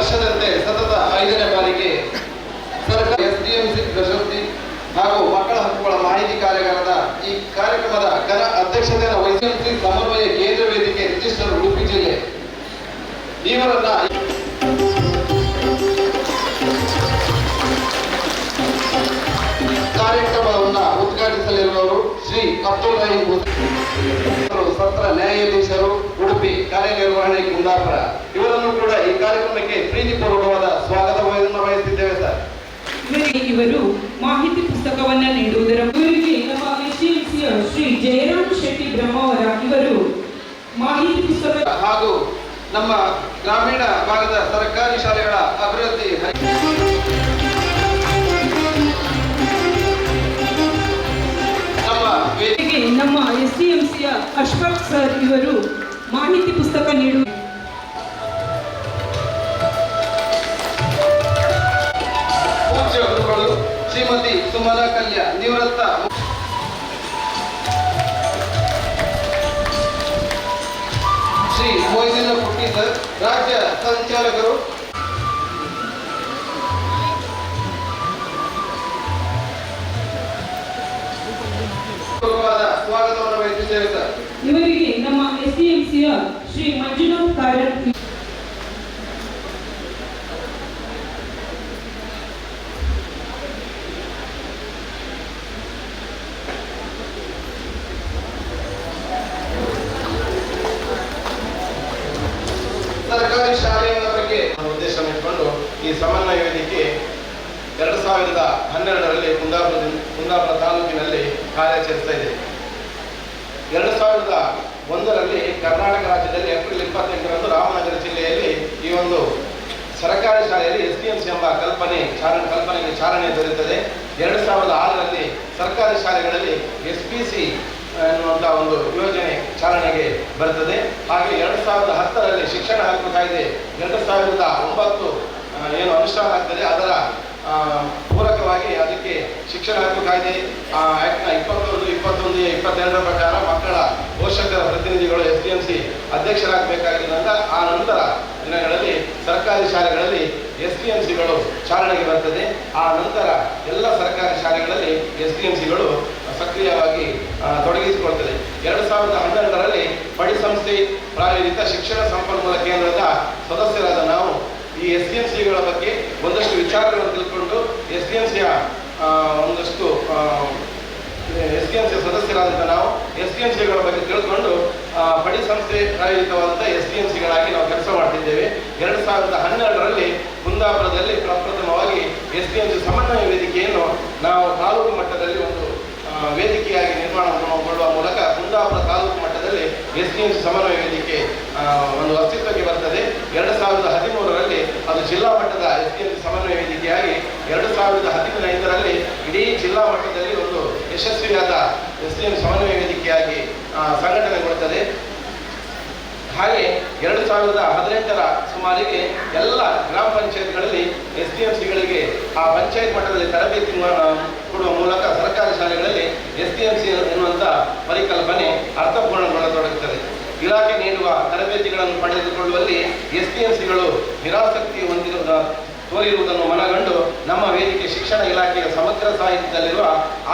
ವರ್ಷದಂತೆ ಸತತ 5ನೇ ಬಾರಿಗೆ ಸರ್ಕಾರ ಎಸ್ಡಿಎಂಸಿ ಪ್ರಶಸ್ತಿ ಹಾಗೂ ಮಕ್ಕಳ ಹಕ್ಕುಗಳ ಮಾಹಿತಿ ಕಾರ್ಯಾಗಾರದ ಈ ಕಾರ್ಯಕ್ರಮದ ಘನ ಅಧ್ಯಕ್ಷತೆಯನ್ನು ವಹಿಸಿ ಸಮನ್ವಯ ಕೇಂದ್ರ ವೇದಿಕೆ ರಿಜಿಸ್ಟರ್ ಉಡುಪಿ ಜಿಲ್ಲೆ ಇವರನ್ನ ಕಾರ್ಯಕ್ರಮವನ್ನು ಉದ್ಘಾಟಿಸಲಿರುವವರು ಶ್ರೀ ಅಬ್ದುಲ್ ರಹೀಂ ಸತ್ರ ನ್ಯಾಯಾಧೀಶರು ಉಡುಪಿ ಕಾರ್ಯನಿರ್ವಹಣೆ ಕುಂದಾಪುರ ಇವರನ್ನು ಕೂಡ ಈ ಕಾರ್ಯಕ್ರಮಕ್ಕೆ ಪ್ರೀತಿಪೂರ್ವಕವಾದ ಸ್ವಾಗತವನ್ನು ವಹಿಸಿದ್ದೇವೆ ಸರ್. ಇವರು ಮಾಹಿತಿ ಪುಸ್ತಕವನ್ನ ನೀಡುವುದರ ಇವರಿಗೆ ನಮ್ಮ ಎಸ್ಡಿಎಂಸಿಯ ಶ್ರೀ ಜಯರಾಮ್ ಶೆಟ್ಟಿ ಬ್ರಹ್ಮಾವರ ಇವರು ಮಾಹಿತಿ ಪುಸ್ತಕ ಹಾಗೂ ನಮ್ಮ ಗ್ರಾಮೀಣ ಭಾಗದ ಸರ್ಕಾರಿ ಶಾಲೆಗಳ ಅಭಿವೃದ್ಧಿ ನಮ್ಮ ಎಸ್ಡಿಎಂಸಿಯ ಅಶ್ಫಾಕ್ ಸರ್ ಇವರು ಮಾಹಿತಿ ಪುಸ್ತಕ ನೀಡುವ ಪೂಜ್ಯ ಗುರುಗಳು ಶ್ರೀಮತಿ ಸುಮಲಾ ಕಲ್ಯ ನಿವೃತ್ತ ಶ್ರೀ ಮೊಯ್ದಿನ ಪುಟ್ಟಿ ಸರ್ ರಾಜ್ಯ ಸಂಚಾಲಕರು ಸ್ವಾಗತವನ್ನು ವಹಿಸಿದ್ದೇವೆ ಸರ್. ಇವರಿಗೆ ನಮ್ಮ ಎಸ್ಡಿಎಂಸಿಯ ಶ್ರೀ ಮಂಜುನಾಥ್ ಕಾರಟ್ ಸರ್ಕಾರಿ ಶಾಲೆಯ ಬಗ್ಗೆ ಉದ್ದೇಶವನ್ನು ಇಟ್ಟುಕೊಂಡು ಈ ಸಮನ್ವಯ ವೇದಿಕೆ 2012ರಲ್ಲಿ ಕುಂದಾಪುರ ತಾಲೂಕಿನಲ್ಲಿ ಕಾರ್ಯಾಚರಿಸ್ತಾ ಇದೆ. 2001ರಲ್ಲಿ ಕರ್ನಾಟಕ ರಾಜ್ಯದಲ್ಲಿ ಏಪ್ರಿಲ್ 28ರಂದು ರಾಮನಗರ ಜಿಲ್ಲೆಯಲ್ಲಿ ಈ ಒಂದು ಸರ್ಕಾರಿ ಶಾಲೆಯಲ್ಲಿ ಎಸ್ಡಿಎಂಸಿ ಎಂಬ ಕಲ್ಪನೆಗೆ ಚಾಲನೆ ದೊರೆಯುತ್ತದೆ. 2006ರಲ್ಲಿ ಸರ್ಕಾರಿ ಶಾಲೆಗಳಲ್ಲಿ ಎಸ್ಪಿಸಿ ಎನ್ನುವಂತಹ ಒಂದು ಯೋಜನೆ ಚಾಲನೆಗೆ ಬರುತ್ತದೆ. ಹಾಗೆ 2010ರಲ್ಲಿ ಶಿಕ್ಷಣ ಹಕ್ಕು ಕಾಯ್ದೆ 2009 ಏನು ಅನುಷ್ಠಾನ ಆಗ್ತದೆ ಅದರ ಪೂರಕವಾಗಿ ಅದಕ್ಕೆ ಶಿಕ್ಷಣ ಹಕ್ಕು ಕಾಯ್ದೆ ಆಕ್ಟ್ನ 21, 21, 22 ಪ್ರಕಾರ ಮಕ್ಕಳ ಪೋಷಕರ ಪ್ರತಿನಿಧಿಗಳು ಎಸ್ಡಿಎಂಸಿ ಅಧ್ಯಕ್ಷರಾಗಬೇಕಾಗಿದ್ದರಿಂದ ಆ ನಂತರ ದಿನಗಳಲ್ಲಿ ಸರ್ಕಾರಿ ಶಾಲೆಗಳಲ್ಲಿ ಎಸ್ಡಿಎಂಸಿಗಳು ಚಾಲನೆಗೆ ಬರ್ತದೆ. ಆ ನಂತರ ಎಲ್ಲ ಸರ್ಕಾರಿ ಶಾಲೆಗಳಲ್ಲಿ ಎಸ್ಡಿಎಂಸಿಗಳು ಸಕ್ರಿಯವಾಗಿ ತೊಡಗಿಸಿಕೊಳ್ತದೆ. 2012ರಲ್ಲಿ ಪಡಿ ಸಂಸ್ಥೆ ಪ್ರಾಯೋಜಿತ ಶಿಕ್ಷಣ ಸಂಪನ್ಮೂಲ ಕೇಂದ್ರದ ಸದಸ್ಯರಾದ ನಾವು ಈ ಎಸ್ಡಿಎಂಸಿಗಳ ಬಗ್ಗೆ ಒಂದಷ್ಟು ವಿಚಾರಗಳನ್ನು ತಿಳ್ಕೊಂಡು ಎಸ್ಡಿಎಂಸಿಯ ಸದಸ್ಯರಾದಂಥ ನಾವು ಎಸ್ಡಿಎಂಸಿಗಳ ಬಗ್ಗೆ ತಿಳ್ಕೊಂಡು ಪಡಿ ಸಂಸ್ಥೆ ಪ್ರಾಯೋಜಿತವಾದಂಥ ಎಸ್ಡಿಎಂಸಿಗಳಾಗಿ ನಾವು ಕೆಲಸ ಮಾಡ್ತಿದ್ದೇವೆ. 2012ರಲ್ಲಿ ಕುಂದಾಪುರದಲ್ಲಿ ಪ್ರಪ್ರಥಮವಾಗಿ ಎಸ್ಡಿಎಂಸಿ ಸಮನ್ವಯ ವೇದಿಕೆಯನ್ನು ನಾವು ತಾಲೂಕು ಮಟ್ಟದಲ್ಲಿ ಒಂದು ವೇದಿಕೆಯಾಗಿ ನಿರ್ಮಾಣಗೊಳ್ಳುವ ಮೂಲಕ ಕುಂದಾಪುರ ತಾಲೂಕು ಮಟ್ಟದಲ್ಲಿ ಎಸ್ಡಿಎಂಸಿ ಸಮನ್ವಯ ವೇದಿಕೆ ಒಂದು ಅಸ್ತಿತ್ವಕ್ಕೆ ಬರ್ತದೆ. 2013ರಲ್ಲಿ ಅದು ಜಿಲ್ಲಾ ಮಟ್ಟದ ಎಸ್ಡಿಎಂಸಿ ಸಮನ್ವಯ ವೇದಿಕೆಯಾಗಿ 2015ರಲ್ಲಿ ಇಡೀ ಜಿಲ್ಲಾ ಮಟ್ಟದಲ್ಲಿ ಒಂದು ಯಶಸ್ವಿಯಾದ ಎಸ್ಡಿಎಂಸಿ ಸಮನ್ವಯ ವೇದಿಕೆಯಾಗಿ ಸಂಘಟನೆಗೊಳ್ಳುತ್ತದೆ. ಹಾಗೆ 2018ರ ಸುಮಾರಿಗೆ ಎಲ್ಲ ಗ್ರಾಮ ಪಂಚಾಯತ್ಗಳಲ್ಲಿ ಎಸ್ಡಿಎಂಸಿಗಳಿಗೆ ಆ ಪಂಚಾಯತ್ ಮಟ್ಟದಲ್ಲಿ ತರಬೇತಿ ಕೊಡುವ ಮೂಲಕ ಸರ್ಕಾರಿ ಶಾಲೆಗಳಲ್ಲಿ ಎಸ್ಡಿಎಂಸಿ ಎನ್ನುವಂಥ ಪರಿಕಲ್ಪನೆ ಅರ್ಥಪೂರ್ಣಗೊಳ್ಳತೊಡಗುತ್ತದೆ. ಇಲಾಖೆ ನೀಡುವ ತರಬೇತಿಗಳನ್ನು ಪಡೆದುಕೊಳ್ಳುವಲ್ಲಿ ಎಸ್ಡಿಎಂಸಿಗಳು ನಿರಾಸಕ್ತಿ ತೋರಿರುವುದನ್ನು ಮನಗಂಡು ನಮ್ಮ ವೇದಿಕೆ ಶಿಕ್ಷಣ ಇಲಾಖೆಯ ಸಮಗ್ರ ಸಾಹಿತ್ಯದಲ್ಲಿರುವ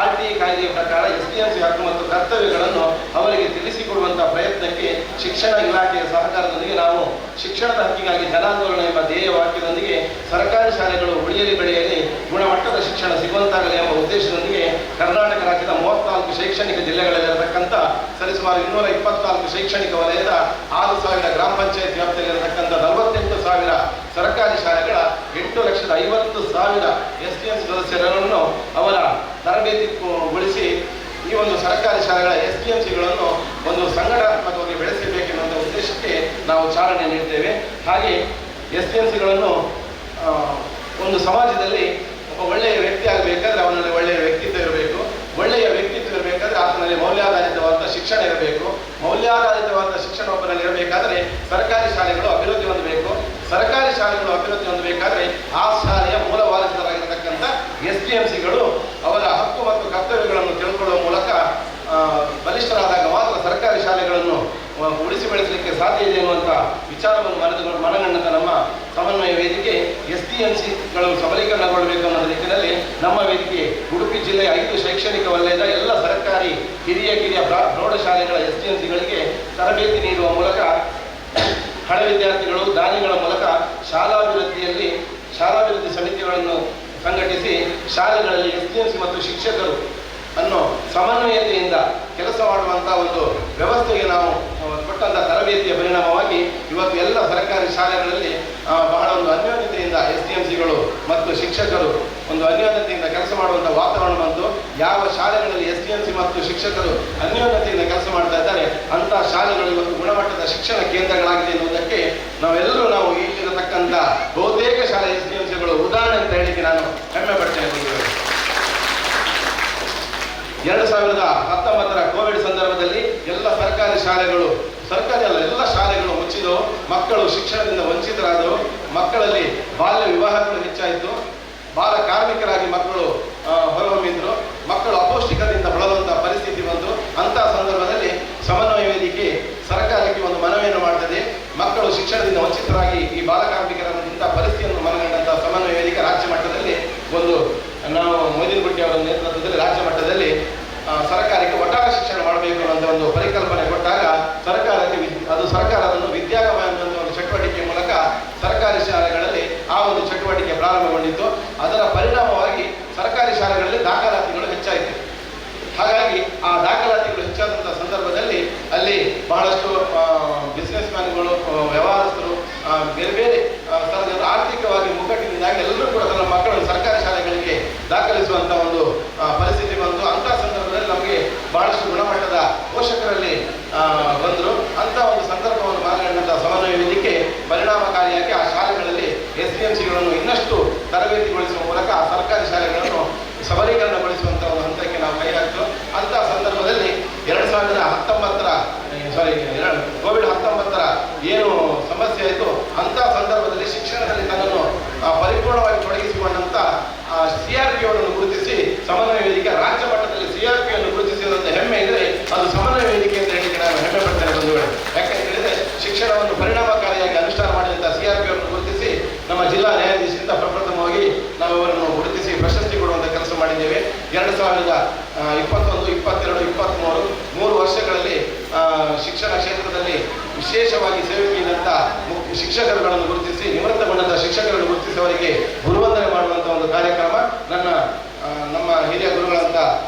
RTI ಕಾಯ್ದೆಯ ಪ್ರಕಾರ ಎಸ್ಡಿಎಂಸಿ ಹಕ್ಕು ಮತ್ತು ಕರ್ತವ್ಯಗಳನ್ನು ಅವರಿಗೆ ತಿಳಿಸಿಕೊಡುವಂತಹ ಪ್ರಯತ್ನಕ್ಕೆ ಶಿಕ್ಷಣ ಇಲಾಖೆಯ ಸಹಕಾರದೊಂದಿಗೆ ನಾವು ಶಿಕ್ಷಣದ ಹಕ್ಕಿಗಾಗಿ ಜನಾಂದೋಲನ ಎಂಬ ಧ್ಯೇಯ ವಾಕ್ಯದೊಂದಿಗೆ ಸರ್ಕಾರಿ ಶಾಲೆಗಳು ಉಳಿಯಲಿ ಬೆಳೆಯಲಿ ಗುಣಮಟ್ಟದ ಶಿಕ್ಷಣ ಸಿಗುವಂತಾಗಲಿ ಎಂಬ ಉದ್ದೇಶದೊಂದಿಗೆ ಕರ್ನಾಟಕ ರಾಜ್ಯದ 34 ಶೈಕ್ಷಣಿಕ ಜಿಲ್ಲೆಗಳಲ್ಲಿರತಕ್ಕಂಥ ಸರಿಸುಮಾರು 224 ಶೈಕ್ಷಣಿಕ ವಲಯದ 6,000 ಗ್ರಾಮ ಪಂಚಾಯತ್ ವ್ಯಾಪ್ತಿಯಲ್ಲಿರತಕ್ಕಂಥ 48,000 ಸರ್ಕಾರಿ ಶಾಲೆಗಳ 8,50,000 ಎಸ್ಡಿಎಂಸಿ ಸದಸ್ಯರನ್ನು ಅವರ ತರಬೇತಿಗೊಳಿಸಿ ಈ ಒಂದು ಸರ್ಕಾರಿ ಶಾಲೆಗಳ ಎಸ್ಡಿಎಂಸಿಗಳನ್ನು ಒಂದು ಸಂಘಟನಾತ್ಮಕವಾಗಿ ಬೆಳೆಸಬೇಕೆನ್ನುವಂಥ ಉದ್ದೇಶಕ್ಕೆ ನಾವು ಚಾಲನೆ ನೀಡ್ತೇವೆ. ಹಾಗೆ ಎಸ್ಡಿಎಂಸಿಗಳನ್ನು ಒಂದು ಸಮಾಜದಲ್ಲಿ ಒಬ್ಬ ಒಳ್ಳೆಯ ವ್ಯಕ್ತಿ ಆಗಬೇಕಾದ್ರೆ ಅವನಲ್ಲಿ ಒಳ್ಳೆಯ ವ್ಯಕ್ತಿತ್ವ ಇರಬೇಕು. ಒಳ್ಳೆಯ ವ್ಯಕ್ತಿತ್ವ ಇರಬೇಕಾದ್ರೆ ಆತನಲ್ಲಿ ಮೌಲ್ಯಾಧಾರಿತವಾದ ಶಿಕ್ಷಣ ಇರಬೇಕು. ಮೌಲ್ಯಾಧಾರಿತವಾದ ಶಿಕ್ಷಣ ಒಬ್ಬನಲ್ಲಿ ಇರಬೇಕಾದ್ರೆ ಸರ್ಕಾರಿ ಶಾಲೆಗಳು ಅಭಿವೃದ್ಧಿ ಹೊಂದಬೇಕು. ಸರ್ಕಾರಿ ಶಾಲೆಗಳು ಅಭಿವೃದ್ಧಿ ಹೊಂದಬೇಕಾದ್ರೆ ಆ ಶಾಲೆಯ ಮೂಲವಾರಿಸರಾಗಿರತಕ್ಕಂಥ ಎಸ್ಡಿಎಂಸಿಗಳು ಅವರ ಹಕ್ಕು ಮತ್ತು ಕರ್ತವ್ಯಗಳನ್ನು ತಿಳ್ಕೊಳ್ಳುವ ಮೂಲಕ ಬಲಿಷ್ಠರಾದಾಗ ಮಾತ್ರ ಸರ್ಕಾರಿ ಶಾಲೆಗಳನ್ನು ಉಳಿಸಿ ಬೆಳೆಸಲಿಕ್ಕೆ ಸಾಧ್ಯ ಇದೆ ಎನ್ನುವಂಥ ವಿಚಾರವನ್ನು ಮನಗಂಡ ನಮ್ಮ ಸಮನ್ವಯ ವೇದಿಕೆ SDMCಗಳು ಸಬಲೀಕರಣಗೊಳ್ಳಬೇಕು ಅನ್ನೋ ನಿಟ್ಟಿನಲ್ಲಿ ನಮ್ಮ ವೇದಿಕೆ ಉಡುಪಿ ಜಿಲ್ಲೆಯ 5 ಶೈಕ್ಷಣಿಕ ವಲಯದ ಎಲ್ಲ ಸರ್ಕಾರಿ ಕಿರಿಯ ಪ್ರೌಢಶಾಲೆಗಳ SDMCಗಳಿಗೆ ತರಬೇತಿ ನೀಡುವ ಮೂಲಕ ಹಳೆ ವಿದ್ಯಾರ್ಥಿಗಳು ದಾನಿಗಳ ಮೂಲಕ ಶಾಲಾಭಿವೃದ್ಧಿ ಸಮಿತಿಗಳನ್ನು ಸಂಘಟಿಸಿ ಶಾಲೆಗಳಲ್ಲಿ SDMC ಮತ್ತು ಶಿಕ್ಷಕರು ಅನ್ನೋ ಸಮನ್ವಯತೆಯಿಂದ ಕೆಲಸ ಮಾಡುವಂಥ ಒಂದು ವ್ಯವಸ್ಥೆಗೆ ನಾವು ಕೊಟ್ಟಂಥ ತರಬೇತಿಯ ಪರಿಣಾಮವಾಗಿ ಇವತ್ತು ಎಲ್ಲ ಸರ್ಕಾರಿ ಶಾಲೆಗಳಲ್ಲಿ ಬಹಳ ಒಂದು ಅನ್ಯೋನ್ಯತೆಯಿಂದ SDMCಗಳು ಮತ್ತು ಶಿಕ್ಷಕರು ಒಂದು ಅನ್ಯೋನ್ಯತೆಯಿಂದ ಕೆಲಸ ಮಾಡುವಂಥ ವಾತಾವರಣ ಬಂತು. ಯಾವ ಶಾಲೆಗಳಲ್ಲಿ SDMC ಮತ್ತು ಶಿಕ್ಷಕರು ಅನ್ಯೋನ್ಯತೆಯಿಂದ ಕೆಲಸ ಮಾಡ್ತಾ ಇದ್ದಾರೆ ಅಂಥ ಶಾಲೆಗಳು ಇವತ್ತು ಗುಣಮಟ್ಟದ ಶಿಕ್ಷಣ ಕೇಂದ್ರಗಳಾಗಿದೆ ಎನ್ನುವುದಕ್ಕೆ ನಾವು ಇಲ್ಲಿರತಕ್ಕಂಥ ಬಹುತೇಕ ಶಾಲೆ SDMCಗಳು ಉದಾಹರಣೆ ಅಂತ ಹೇಳಿಕ್ಕೆ ನಾನು ಹೆಮ್ಮೆ ಪಡ್ತೇನೆ. 2019ರ ಕೋವಿಡ್ ಸಂದರ್ಭದಲ್ಲಿ ಎಲ್ಲ ಸರ್ಕಾರಿ ಶಾಲೆಗಳು, ಸರ್ಕಾರಿ ಅಲ್ಲ ಎಲ್ಲ ಶಾಲೆಗಳು ಮುಚ್ಚಿದವು, ಮಕ್ಕಳು ಶಿಕ್ಷಣದಿಂದ ವಂಚಿತರಾದರು, ಮಕ್ಕಳಲ್ಲಿ ಬಾಲ್ಯ ವಿವಾಹಗಳು ಹೆಚ್ಚಾಯಿತು, ಬಾಲ ಕಾರ್ಮಿಕರಾಗಿ ಮಕ್ಕಳು ಹೊರಹೊಮ್ಮಿದ್ರು, ಮಕ್ಕಳು ಅಪೌಷ್ಟಿಕತೆಯಿಂದ ಬಳಲುವಂತಹ ಪರಿಸ್ಥಿತಿ ಬಂತು. ಅಂಥ ಸಂದರ್ಭದಲ್ಲಿ ಸಮನ್ವಯ ವೇದಿಕೆ ಸರ್ಕಾರಕ್ಕೆ ಒಂದು ಮನವಿಯನ್ನು ಮಾಡ್ತದೆ. ಮಕ್ಕಳು ಶಿಕ್ಷಣದಿಂದ ವಂಚಿತರಾಗಿ ಈ ಬಾಲ ಕಾರ್ಮಿಕರನ್ನು ಇಂಥ ಪರಿಸ್ಥಿತಿಯನ್ನು ಮನಗಂಡಂತಹ ಸಮನ್ವಯ ವೇದಿಕೆ ರಾಜ್ಯ ಮಟ್ಟದಲ್ಲಿ ನಾವು ಮೊಯ್ದಿನಗುಟ್ಟಿ ಅವರ ನೇತೃತ್ವದಲ್ಲಿ ರಾಜ್ಯ ಮಟ್ಟದಲ್ಲಿ ಸರ್ಕಾರಕ್ಕೆ ಒಟ್ಟಾರೆ ಶಿಕ್ಷಣ ಮಾಡಬೇಕು ಅನ್ನೋ ಒಂದು ಪರಿಕಲ್ಪನೆ ಕೊಟ್ಟಾಗ ಸರ್ಕಾರ ಅದನ್ನು ವಿದ್ಯಾಗಮ ಎನ್ನುವಂಥ ಒಂದು ಚಟುವಟಿಕೆ ಮೂಲಕ ಸರ್ಕಾರಿ ಶಾಲೆಗಳಲ್ಲಿ ಆ ಒಂದು ಚಟುವಟಿಕೆ ಪ್ರಾರಂಭಗೊಂಡಿತ್ತು. ಅದರ ಪರಿಣಾಮವಾಗಿ ಸರ್ಕಾರಿ ಶಾಲೆಗಳಲ್ಲಿ ದಾಖಲಾತಿಗಳು ಹೆಚ್ಚಾಯಿತು. ಹಾಗಾಗಿ ಆ ದಾಖಲಾತಿಗಳು ಹೆಚ್ಚಾದಂಥ ಸಂದರ್ಭದಲ್ಲಿ ಅಲ್ಲಿ ಬಹಳಷ್ಟು ಬಿಸ್ನೆಸ್ ಮ್ಯಾನ್ಗಳು, ವ್ಯವಹಾರಸ್ಥರು, ಬೇರೆ ಬೇರೆ ಸ್ಥಳದಲ್ಲಿ ಆರ್ಥಿಕವಾಗಿ ಮುಗ್ಗಟ್ಟಿನಿಂದಾಗಿ ಎಲ್ಲರೂ ಕೂಡ ತನ್ನ ಮಕ್ಕಳನ್ನು ಸರ್ಕಾರಿ ಶಾಲೆಗಳಿಗೆ ದಾಖಲಿಸುವಂಥ ಒಂದು ಪರಿಸ್ಥಿತಿ ಬಂತು. ಅಂಥ ಸಂದರ್ಭದಲ್ಲಿ ನಮಗೆ ಬಹಳಷ್ಟು ಗುಣಮಟ್ಟದ ಪೋಷಕರಲ್ಲಿ ಬಂದರು. ಅಂಥ ಒಂದು ಸಂದರ್ಭವನ್ನು ಮಾತನಾಡಿದಂಥ ಸಮನ್ವಯ ವೇದಿಕೆ ಪರಿಣಾಮಕಾರಿಯಾಗಿ ಆ ಶಾಲೆಗಳಲ್ಲಿ SDMCಗಳನ್ನು ಇನ್ನಷ್ಟು ತರಬೇತಿಗೊಳಿಸುವ ಮೂಲಕ ಆ ಸರ್ಕಾರಿ ಶಾಲೆಗಳನ್ನು ಸಬಲೀಕರಣಗೊಳಿಸುವಂಥ ಒಂದು ಹಂತಕ್ಕೆ ನಾವು ಕೈ ಹಾಕ್ತು. ಅಂಥ ಸಂದರ್ಭದಲ್ಲಿ 2019ರ ಏನು ಸಮಸ್ಯೆ ಆಯಿತು ಅಂಥ ಸಂದರ್ಭದಲ್ಲಿ ಶಿಕ್ಷಣದಲ್ಲಿ ತನ್ನನ್ನು ಪರಿಪೂರ್ಣವಾಗಿ ತೊಡಗಿಸಿಕೊಂಡಂಥ CRP ಅವರನ್ನು ಗುರುತಿಸಿ ಸಮನ್ವಯ ವೇದಿಕೆ ರಾಜ್ಯ ಮಟ್ಟದಲ್ಲಿ CRP ಅನ್ನು ಗುರುತಿಸಿದಂಥ ಹೆಮ್ಮೆ ಇದ್ದರೆ ಅದು ಸಮನ್ವಯ ವೇದಿಕೆ ಅಂತ ಹೇಳಿ ನಾನು ಹೆಮ್ಮೆ ಪಡ್ತೇನೆ ಬಂಧುಗಳೇ. ಯಾಕೆಂತ ಹೇಳಿದ್ರೆ ಶಿಕ್ಷಣವನ್ನು ಪರಿಣಾಮಕಾರಿಯಾಗಿ ಅನುಷ್ಠಾನ ಮಾಡಿದಂಥ CRP ಅವರನ್ನು ಗುರುತಿಸಿ ನಮ್ಮ ಜಿಲ್ಲಾ ನ್ಯಾಯಾಧೀಶರಿಂದ ಪ್ರಪ್ರಥಮವಾಗಿ ನಾವು ಅವರನ್ನು ಗುರುತಿಸಿ ಪ್ರಶಸ್ತಿ ಕೊಡುವಂಥ ಕೆಲಸ ಮಾಡಿದ್ದೇವೆ. 2021, 22, 23 3 ವರ್ಷಗಳಲ್ಲಿ ಶಿಕ್ಷಣ ಕ್ಷೇತ್ರದಲ್ಲಿ ವಿಶೇಷವಾಗಿ ಸೇವೆಗಿದ್ದಂಥ ಶಿಕ್ಷಕರುಗಳನ್ನು ಗುರುತಿಸಿ, ನಿವೃತ್ತಗೊಂಡಂಥ ಶಿಕ್ಷಕರನ್ನು ಗುರುತಿಸಿ ಅವರಿಗೆ ಗುರುವಂದನೆ ಮಾಡುವಂಥ ಒಂದು ಕಾರ್ಯಕ್ರಮ ನಮ್ಮ ಹಿರಿಯ ಗುರುಗಳಂತ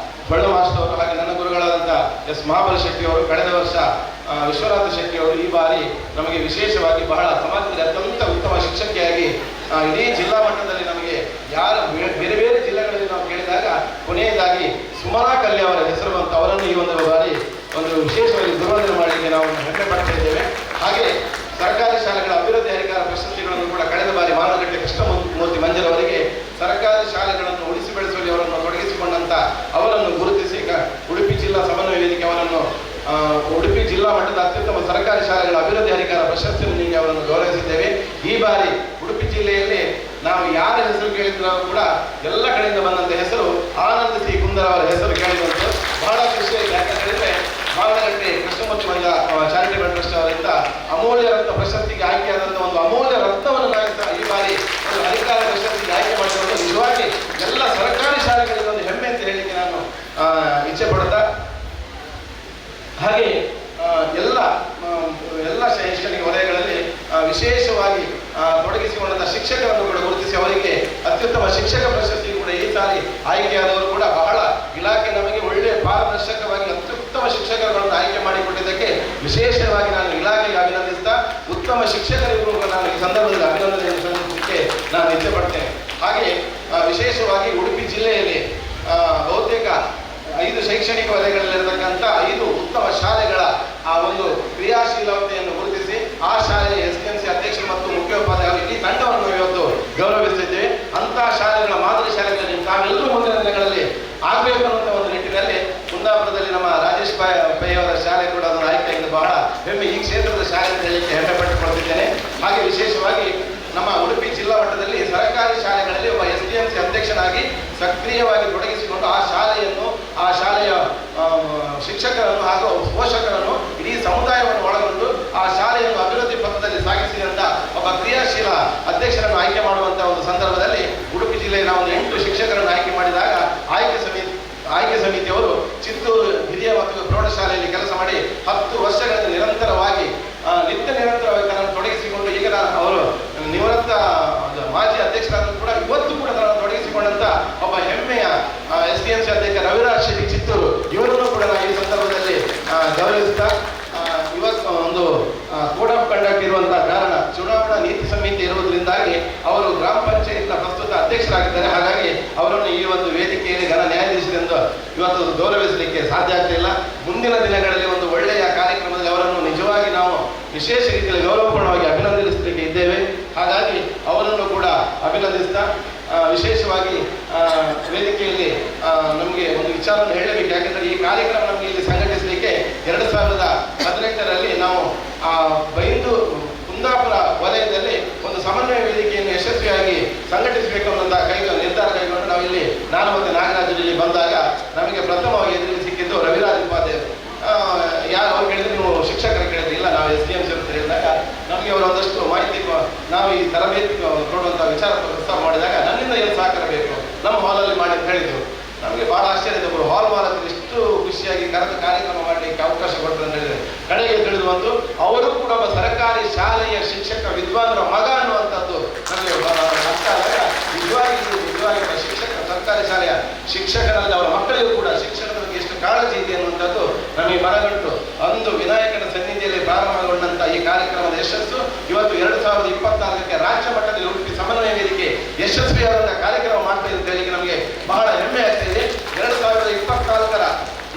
ಬಳ್ಳು ಮಾಸ್ಟರ್ ಅವರು ಹಾಗೆ ನನ್ನ ಗುರುಗಳಾದಂಥ S. ಮಹಾಬಲ ಶೆಟ್ಟಿ ಅವರು, ಕಳೆದ ವರ್ಷ ವಿಶ್ವನಾಥ ಶೆಟ್ಟಿ ಅವರು ಈ ಬಾರಿ ನಮಗೆ ವಿಶೇಷವಾಗಿ ಬಹಳ ಸಮಾಜದಲ್ಲಿ ಅತ್ಯಂತ ಉತ್ತಮ ಶಿಕ್ಷಕಿಯಾಗಿ ಇಡೀ ಜಿಲ್ಲಾ ಮಟ್ಟದಲ್ಲಿ ನಮಗೆ ಬೇರೆ ಬೇರೆ ಜಿಲ್ಲೆಗಳಲ್ಲಿ ನಾವು ಕೇಳಿದಾಗ ಕೊನೆಯದಾಗಿ ಸುಮಲಾ ಕಲ್ಯ ಅವರ ಹೆಸರು ಬಂತು. ಅವರನ್ನು ಈ ಒಂದು ಬಾರಿ ಒಂದು ವಿಶೇಷವಾಗಿ ಗುರುವಂದನೆ ಮಾಡಲಿಕ್ಕೆ ನಾವು ಹೆಮ್ಮೆ ಪಡ್ತಾ ಇದ್ದೇವೆ. ಹಾಗೆ ಸರ್ಕಾರಿ ಶಾಲೆಗಳ ಅಭಿವೃದ್ಧಿ ಅಧಿಕಾರ ಪ್ರಶಸ್ತಿಗಳನ್ನು ಕೂಡ ಕಳೆದ ಬಾರಿ ಮಾನಗಟ್ಟೆ ಕೃಷ್ಣಮೂರ್ತಿ ಮಂಜರ್ ಅವರಿಗೆ ಸರ್ಕಾರಿ ಶಾಲೆಗಳನ್ನು ಉಳಿಸಿ ಬೆಳೆಸುವಲ್ಲಿ ಅವರನ್ನು ತೊಡಗಿಸಿಕೊಂಡಂತ ಅವರನ್ನು ಗುರುತಿಸಿ ಉಡುಪಿ ಜಿಲ್ಲಾ ಸಮನ್ವಯ ವೇದಿಕೆ ಅವರನ್ನು ಉಡುಪಿ ಜಿಲ್ಲಾ ಮಟ್ಟದ ಅತ್ಯುತ್ತಮ ಸರ್ಕಾರಿ ಶಾಲೆಗಳ ಅಭಿವೃದ್ಧಿ ಅಧಿಕಾರ ಪ್ರಶಸ್ತಿಯನ್ನು ನೀಡಿ ಅವರನ್ನು ಗೌರವಿಸಿದ್ದೇವೆ. ಈ ಬಾರಿ ಉಡುಪಿ ಜಿಲ್ಲೆಯಲ್ಲಿ ನಾವು ಯಾರ ಹೆಸರು ಕೇಳಿದ್ರು ಕೂಡ ಎಲ್ಲ ಕಡೆಯಿಂದ ಬಂದಂಥ ಹೆಸರು ಆನಂದ್ ಸಿ ಕುಂದರ್ ಅವರ ಹೆಸರು ಕೇಳಿದಂತು ಬಹಳ ಖುಷಿ ಆಯಿತು. ಯಾಕಂತ ಹೇಳಿದ್ರೆ ಮಾವನಗಟ್ಟೆ ಕೃಷ್ಣಮೂರ್ತಿ ಮಂಜ ಚಾರಿಟೇಬಲ್ ಟ್ರಸ್ಟ್ ಅವರಿಂದ ಅಮೂಲ್ಯ ರತ್ನ ಪ್ರಶಸ್ತಿಗೆ ಆಯ್ಕೆಯಾದಂಥ ಒಂದು ಅಮೂಲ್ಯ ರತ್ನವನ್ನು ನಾವು ಈ ಬಾರಿ ಒಂದು ಅಧಿಕಾರ ಪ್ರಶಸ್ತಿಗೆ ಆಯ್ಕೆ ಮಾಡಿರುವುದು ನಿಜವಾಗಿ ಎಲ್ಲ ಸರ್ಕಾರಿ ಶಾಲೆಗಳಿಗೆ ಒಂದು ಹೆಮ್ಮೆ ಅಂತ ಹೇಳಿಕ್ಕೆ ನಾನು ಇಚ್ಛೆ ಪಡುತ್ತಾ, ಹಾಗೆ ಎಲ್ಲ ಶೈಕ್ಷಣಿಕ ವಲಯಗಳಲ್ಲಿ ವಿಶೇಷವಾಗಿ ತೊಡಗಿಸಿಕೊಂಡಂಥ ಶಿಕ್ಷಕರನ್ನು ಕೂಡ ಗುರುತಿಸಿ ಅವರಿಗೆ ಅತ್ಯುತ್ತಮ ಶಿಕ್ಷಕ ಪ್ರಶಸ್ತಿ ಕೂಡ ಈ ಸಾರಿ ಆಯ್ಕೆಯಾದವರು ಕೂಡ ಬಹಳ ಇಲಾಖೆ ನಮಗೆ ಒಳ್ಳೆಯ ಪಾರದರ್ಶಕವಾಗಿ ಅತ್ಯುತ್ತಮ ಶಿಕ್ಷಕರುಗಳನ್ನು ಆಯ್ಕೆ ಮಾಡಿಕೊಟ್ಟಿದ್ದಕ್ಕೆ ವಿಶೇಷವಾಗಿ ನಾನು ಇಲಾಖೆಗೆ ಅಭಿನಂದಿಸ್ತಾ ಉತ್ತಮ ಶಿಕ್ಷಕರಿಗೂ ನಾನು ಈ ಸಂದರ್ಭದಲ್ಲಿ ಅಭಿನಂದನೆಯನ್ನು ಸಲ್ಲಿಸಲಿಕ್ಕೆ ನಾನು ಇಚ್ಛೆ ಪಡ್ತೇನೆ. ಹಾಗೆ ವಿಶೇಷವಾಗಿ ಉಡುಪಿ ಜಿಲ್ಲೆಯಲ್ಲಿ ಬಹುತೇಕ 5 ಶೈಕ್ಷಣಿಕ ವಲಯಗಳಲ್ಲಿರತಕ್ಕಂಥ 5 ಉತ್ತಮ ಶಾಲೆಗಳ ಆ ಒಂದು ಕ್ರಿಯಾಶೀಲತೆಯನ್ನು ಗುರುತಿಸಿ ಆ ಶಾಲೆಯ SDMC ಅಧ್ಯಕ್ಷರು ಮತ್ತು ಮುಖ್ಯೋಪಾಧ್ಯಾಯರು ಇಡೀ ತಂಡವನ್ನು ಇವತ್ತು ಗೌರವಿಸುತ್ತಿದ್ದೇವೆ. ಅಂತಹ ಶಾಲೆಗಳ ಮಾದರಿ ಶಾಲೆಗಳಲ್ಲಿ ತಾವೆಲ್ಲರೂ ಮುಂದಿನ ದಿನಗಳಲ್ಲಿ ಆಗಬೇಕು ಅನ್ನುವಂಥ ಒಂದು ನಿಟ್ಟಿನಲ್ಲಿ ಕುಂದಾಪುರದಲ್ಲಿ ನಮ್ಮ ರಾಜೇಶ್ ಪೈ ಅವರ ಶಾಲೆ ಕೂಡ ಅದನ್ನು ಆಯ್ಕೆಯಾಗಿದೆ. ಬಹಳ ಹೆಮ್ಮೆ ಈ ಕ್ಷೇತ್ರದ ಶಾಲೆ ಅಂತ ಹೇಳಲಿಕ್ಕೆ ಹೆಮ್ಮೆ ಪಟ್ಟುಕೊಳ್ತಿದ್ದೇನೆ. ಹಾಗೆ ವಿಶೇಷವಾಗಿ ನಮ್ಮ ಉಡುಪಿ ಜಿಲ್ಲಾ ಮಟ್ಟದಲ್ಲಿ ಸರ್ಕಾರಿ ಶಾಲೆಗಳಲ್ಲಿ ಒಬ್ಬ SDMC ಅಧ್ಯಕ್ಷನಾಗಿ ಸಕ್ರಿಯವಾಗಿ ತೊಡಗಿಸಿಕೊಂಡು ಆ ಶಾಲೆಯನ್ನು, ಆ ಶಾಲೆಯ ಶಿಕ್ಷಕರನ್ನು ಹಾಗೂ ಪೋಷಕರನ್ನು, ಇಡೀ ಸಮುದಾಯವನ್ನು ಒಳಗೊಂಡು ಆ ಶಾಲೆಯನ್ನು ಅಭಿವೃದ್ಧಿ ಪಥದಲ್ಲಿ ಸಾಗಿಸಿದಂಥ ಒಬ್ಬ ಕ್ರಿಯಾಶೀಲ ಇವತ್ತು ಗೌರವಿಸಲಿಕ್ಕೆ ಸಾಧ್ಯ ಆಗ್ತಿಲ್ಲ. ಮುಂದಿನ ದಿನಗಳಲ್ಲಿ ಒಂದು ಒಳ್ಳೆಯ ಕಾರ್ಯಕ್ರಮದಲ್ಲಿ ಅವರನ್ನು ನಿಜವಾಗಿ ನಾವು ವಿಶೇಷ ರೀತಿಯಲ್ಲಿ ಗೌರವಪೂರ್ಣವಾಗಿ ಅಭಿನಂದಿಸಲಿಕ್ಕೆ ಇದ್ದೇವೆ. ಹಾಗಾಗಿ ಅವರನ್ನು ಕೂಡ ಅಭಿನಂದಿಸ್ತಾ ವಿಶೇಷವಾಗಿ ವೇದಿಕೆಯಲ್ಲಿ ನಮಗೆ ಒಂದು ವಿಚಾರವನ್ನು ಹೇಳಬೇಕು. ಯಾಕೆಂದರೆ ಈ ಕಾರ್ಯಕ್ರಮ ನಮಗೆ ಇಲ್ಲಿ ಸಂಘಟಿಸಲಿಕ್ಕೆ 2018ರಲ್ಲಿ ನಾವು ಬೈಂದು ಕುಂದಾಪುರ ವಲಯದಲ್ಲಿ ಒಂದು ಸಮನ್ವಯ ವೇದಿಕೆಯನ್ನು ಯಶಸ್ವಿಯಾಗಿ ಸಂಘಟಿಸಬೇಕು ಅನ್ನೋಂಥ ನಿರ್ಧಾರ ಕೈಗೊಂಡು ನಾವು ಇಲ್ಲಿ ನಾನು ಮತ್ತು ನಾಗರಾಜ್ ಇಲ್ಲಿ ಬಂದಾಗ ನಮಗೆ ಪ್ರಥಮವಾಗಿ ಎದುರು ಸಿಕ್ಕಿದ್ದು ರವಿರಾಜ್ ಉಪಾಧ್ಯಾಯ. ಯಾರು ಅವ್ರು ಕೇಳಿದ್ರೆ ನೀವು ಶಿಕ್ಷಕರು ಕೇಳಿದ್ರೆ ಇಲ್ಲ ನಾವು SDMC ಅಂತ ಹೇಳಿದಾಗ ನಮಗೆ ಅವರು ಒಂದಷ್ಟು ಮಾಹಿತಿ ನಾವು ಈ ತರಬೇತಿ ಕೊಡುವಂಥ ವಿಚಾರ ಪ್ರಸ್ತಾವ ಮಾಡಿದಾಗ ನನ್ನಿಂದ ಏನು ಸಹಕಾರ ಬೇಕು ನಮ್ಮ ಹಾಲಲ್ಲಿ ಮಾಡಿ ಅಂತ ಹೇಳಿದ್ರು. ನಮಗೆ ಬಹಳ ಆಶ್ಚರ್ಯ ಇದೆ. ಒಬ್ಬರು ಹಾಲ್ ಮಾಲಕರು ಇಷ್ಟು ಖುಷಿಯಾಗಿ ಕರೆದು ಕಾರ್ಯಕ್ರಮ ಮಾಡಲಿಕ್ಕೆ ಅವಕಾಶ ಕೊಟ್ಟರು ಅಂತ ಹೇಳಿದ್ರೆ ಕಡೆಗೆ ತಿಳಿದು ಬಂತು ಅವರು ಕೂಡ ಒಬ್ಬ ಸರ್ಕಾರಿ ಶಾಲೆಯ ಶಿಕ್ಷಕ ವಿದ್ವಾಂಸರ ಮಗ ಅನ್ನುವಂಥದ್ದು ನಮಗೆ ಅರ್ಥ ಆದಾಗ ನಿಜವಾಗಿ ಶಿಕ್ಷಕ ಸರ್ಕಾರಿ ಶಾಲೆಯ ಶಿಕ್ಷಕರಲ್ಲಿ ಅವರ ಮಕ್ಕಳಿಗೂ ಕೂಡ ಶಿಕ್ಷಣದ ಬಗ್ಗೆ ಎಷ್ಟು ಕಾಳಜಿ ಇದೆ ಅನ್ನುವಂಥದ್ದು ನಮಗೆ ಮನಗಂಟು. ಅಂದು ವಿನಾಯಕನ ಸನ್ನಿಧಿಯಲ್ಲಿ ಪ್ರಾರಂಭಗೊಂಡಂಥ ಈ ಕಾರ್ಯಕ್ರಮದ ಯಶಸ್ಸು ಇವತ್ತು 2024ಕ್ಕೆ ರಾಜ್ಯ ಮಟ್ಟದಲ್ಲಿ ಉಡುಪಿ ಸಮನ್ವಯ ವೇದಿಕೆ ಯಶಸ್ವಿಯಾದಂಥ ಕಾರ್ಯಕ್ರಮ ಮಾಡ್ತಾ ಇದೆ ಅಂತ ಹೇಳಿ ನಮಗೆ ಬಹಳ ಹೆಮ್ಮೆ ಆಗ್ತಿದೆ. 2024ರ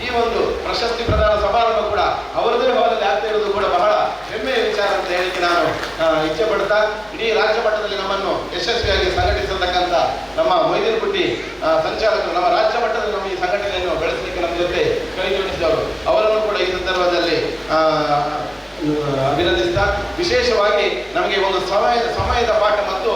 ಈ ಒಂದು ಪ್ರಶಸ್ತಿ ಪ್ರದಾನ ಸಮಾರಂಭ ಕೂಡ ಅವರದೇ ಹಾಲಲ್ಲಿ ಆಗ್ತಾ ಇರೋದು ಕೂಡ ಬಹಳ ಹೆಮ್ಮೆಯ ವಿಚಾರ ಅಂತ ಹೇಳಿಕ್ಕೆ ನಾನು ಇಚ್ಛೆ ಪಡ್ತಾ ಇಡೀ ರಾಜ್ಯ ಮಟ್ಟದಲ್ಲಿ ನಮ್ಮನ್ನು ಯಶಸ್ವಿಯಾಗಿ ಸಂಘಟಿಸತಕ್ಕಂಥ ನಮ್ಮ ಮೊಯ್ದೀನ್ ಗುಟ್ಟಿ ಸಂಚಾಲಕರು ನಮ್ಮ ರಾಜ್ಯ ಮಟ್ಟದಲ್ಲಿ ನಮ್ಮ ಈ ಸಂಘಟನೆಯನ್ನು ಬೆಳೆಸಲಿಕ್ಕೆ ನಮ್ಮ ಜೊತೆ ಕೈ ಜೋಡಿಸಿದವರು ಅವರನ್ನು ಕೂಡ ಈ ಸಂದರ್ಭದಲ್ಲಿ ಅಭಿನಂದಿಸ್ತಾ ವಿಶೇಷವಾಗಿ ನಮಗೆ ಒಂದು ಸಮಯದ ಪಾಠ ಮತ್ತು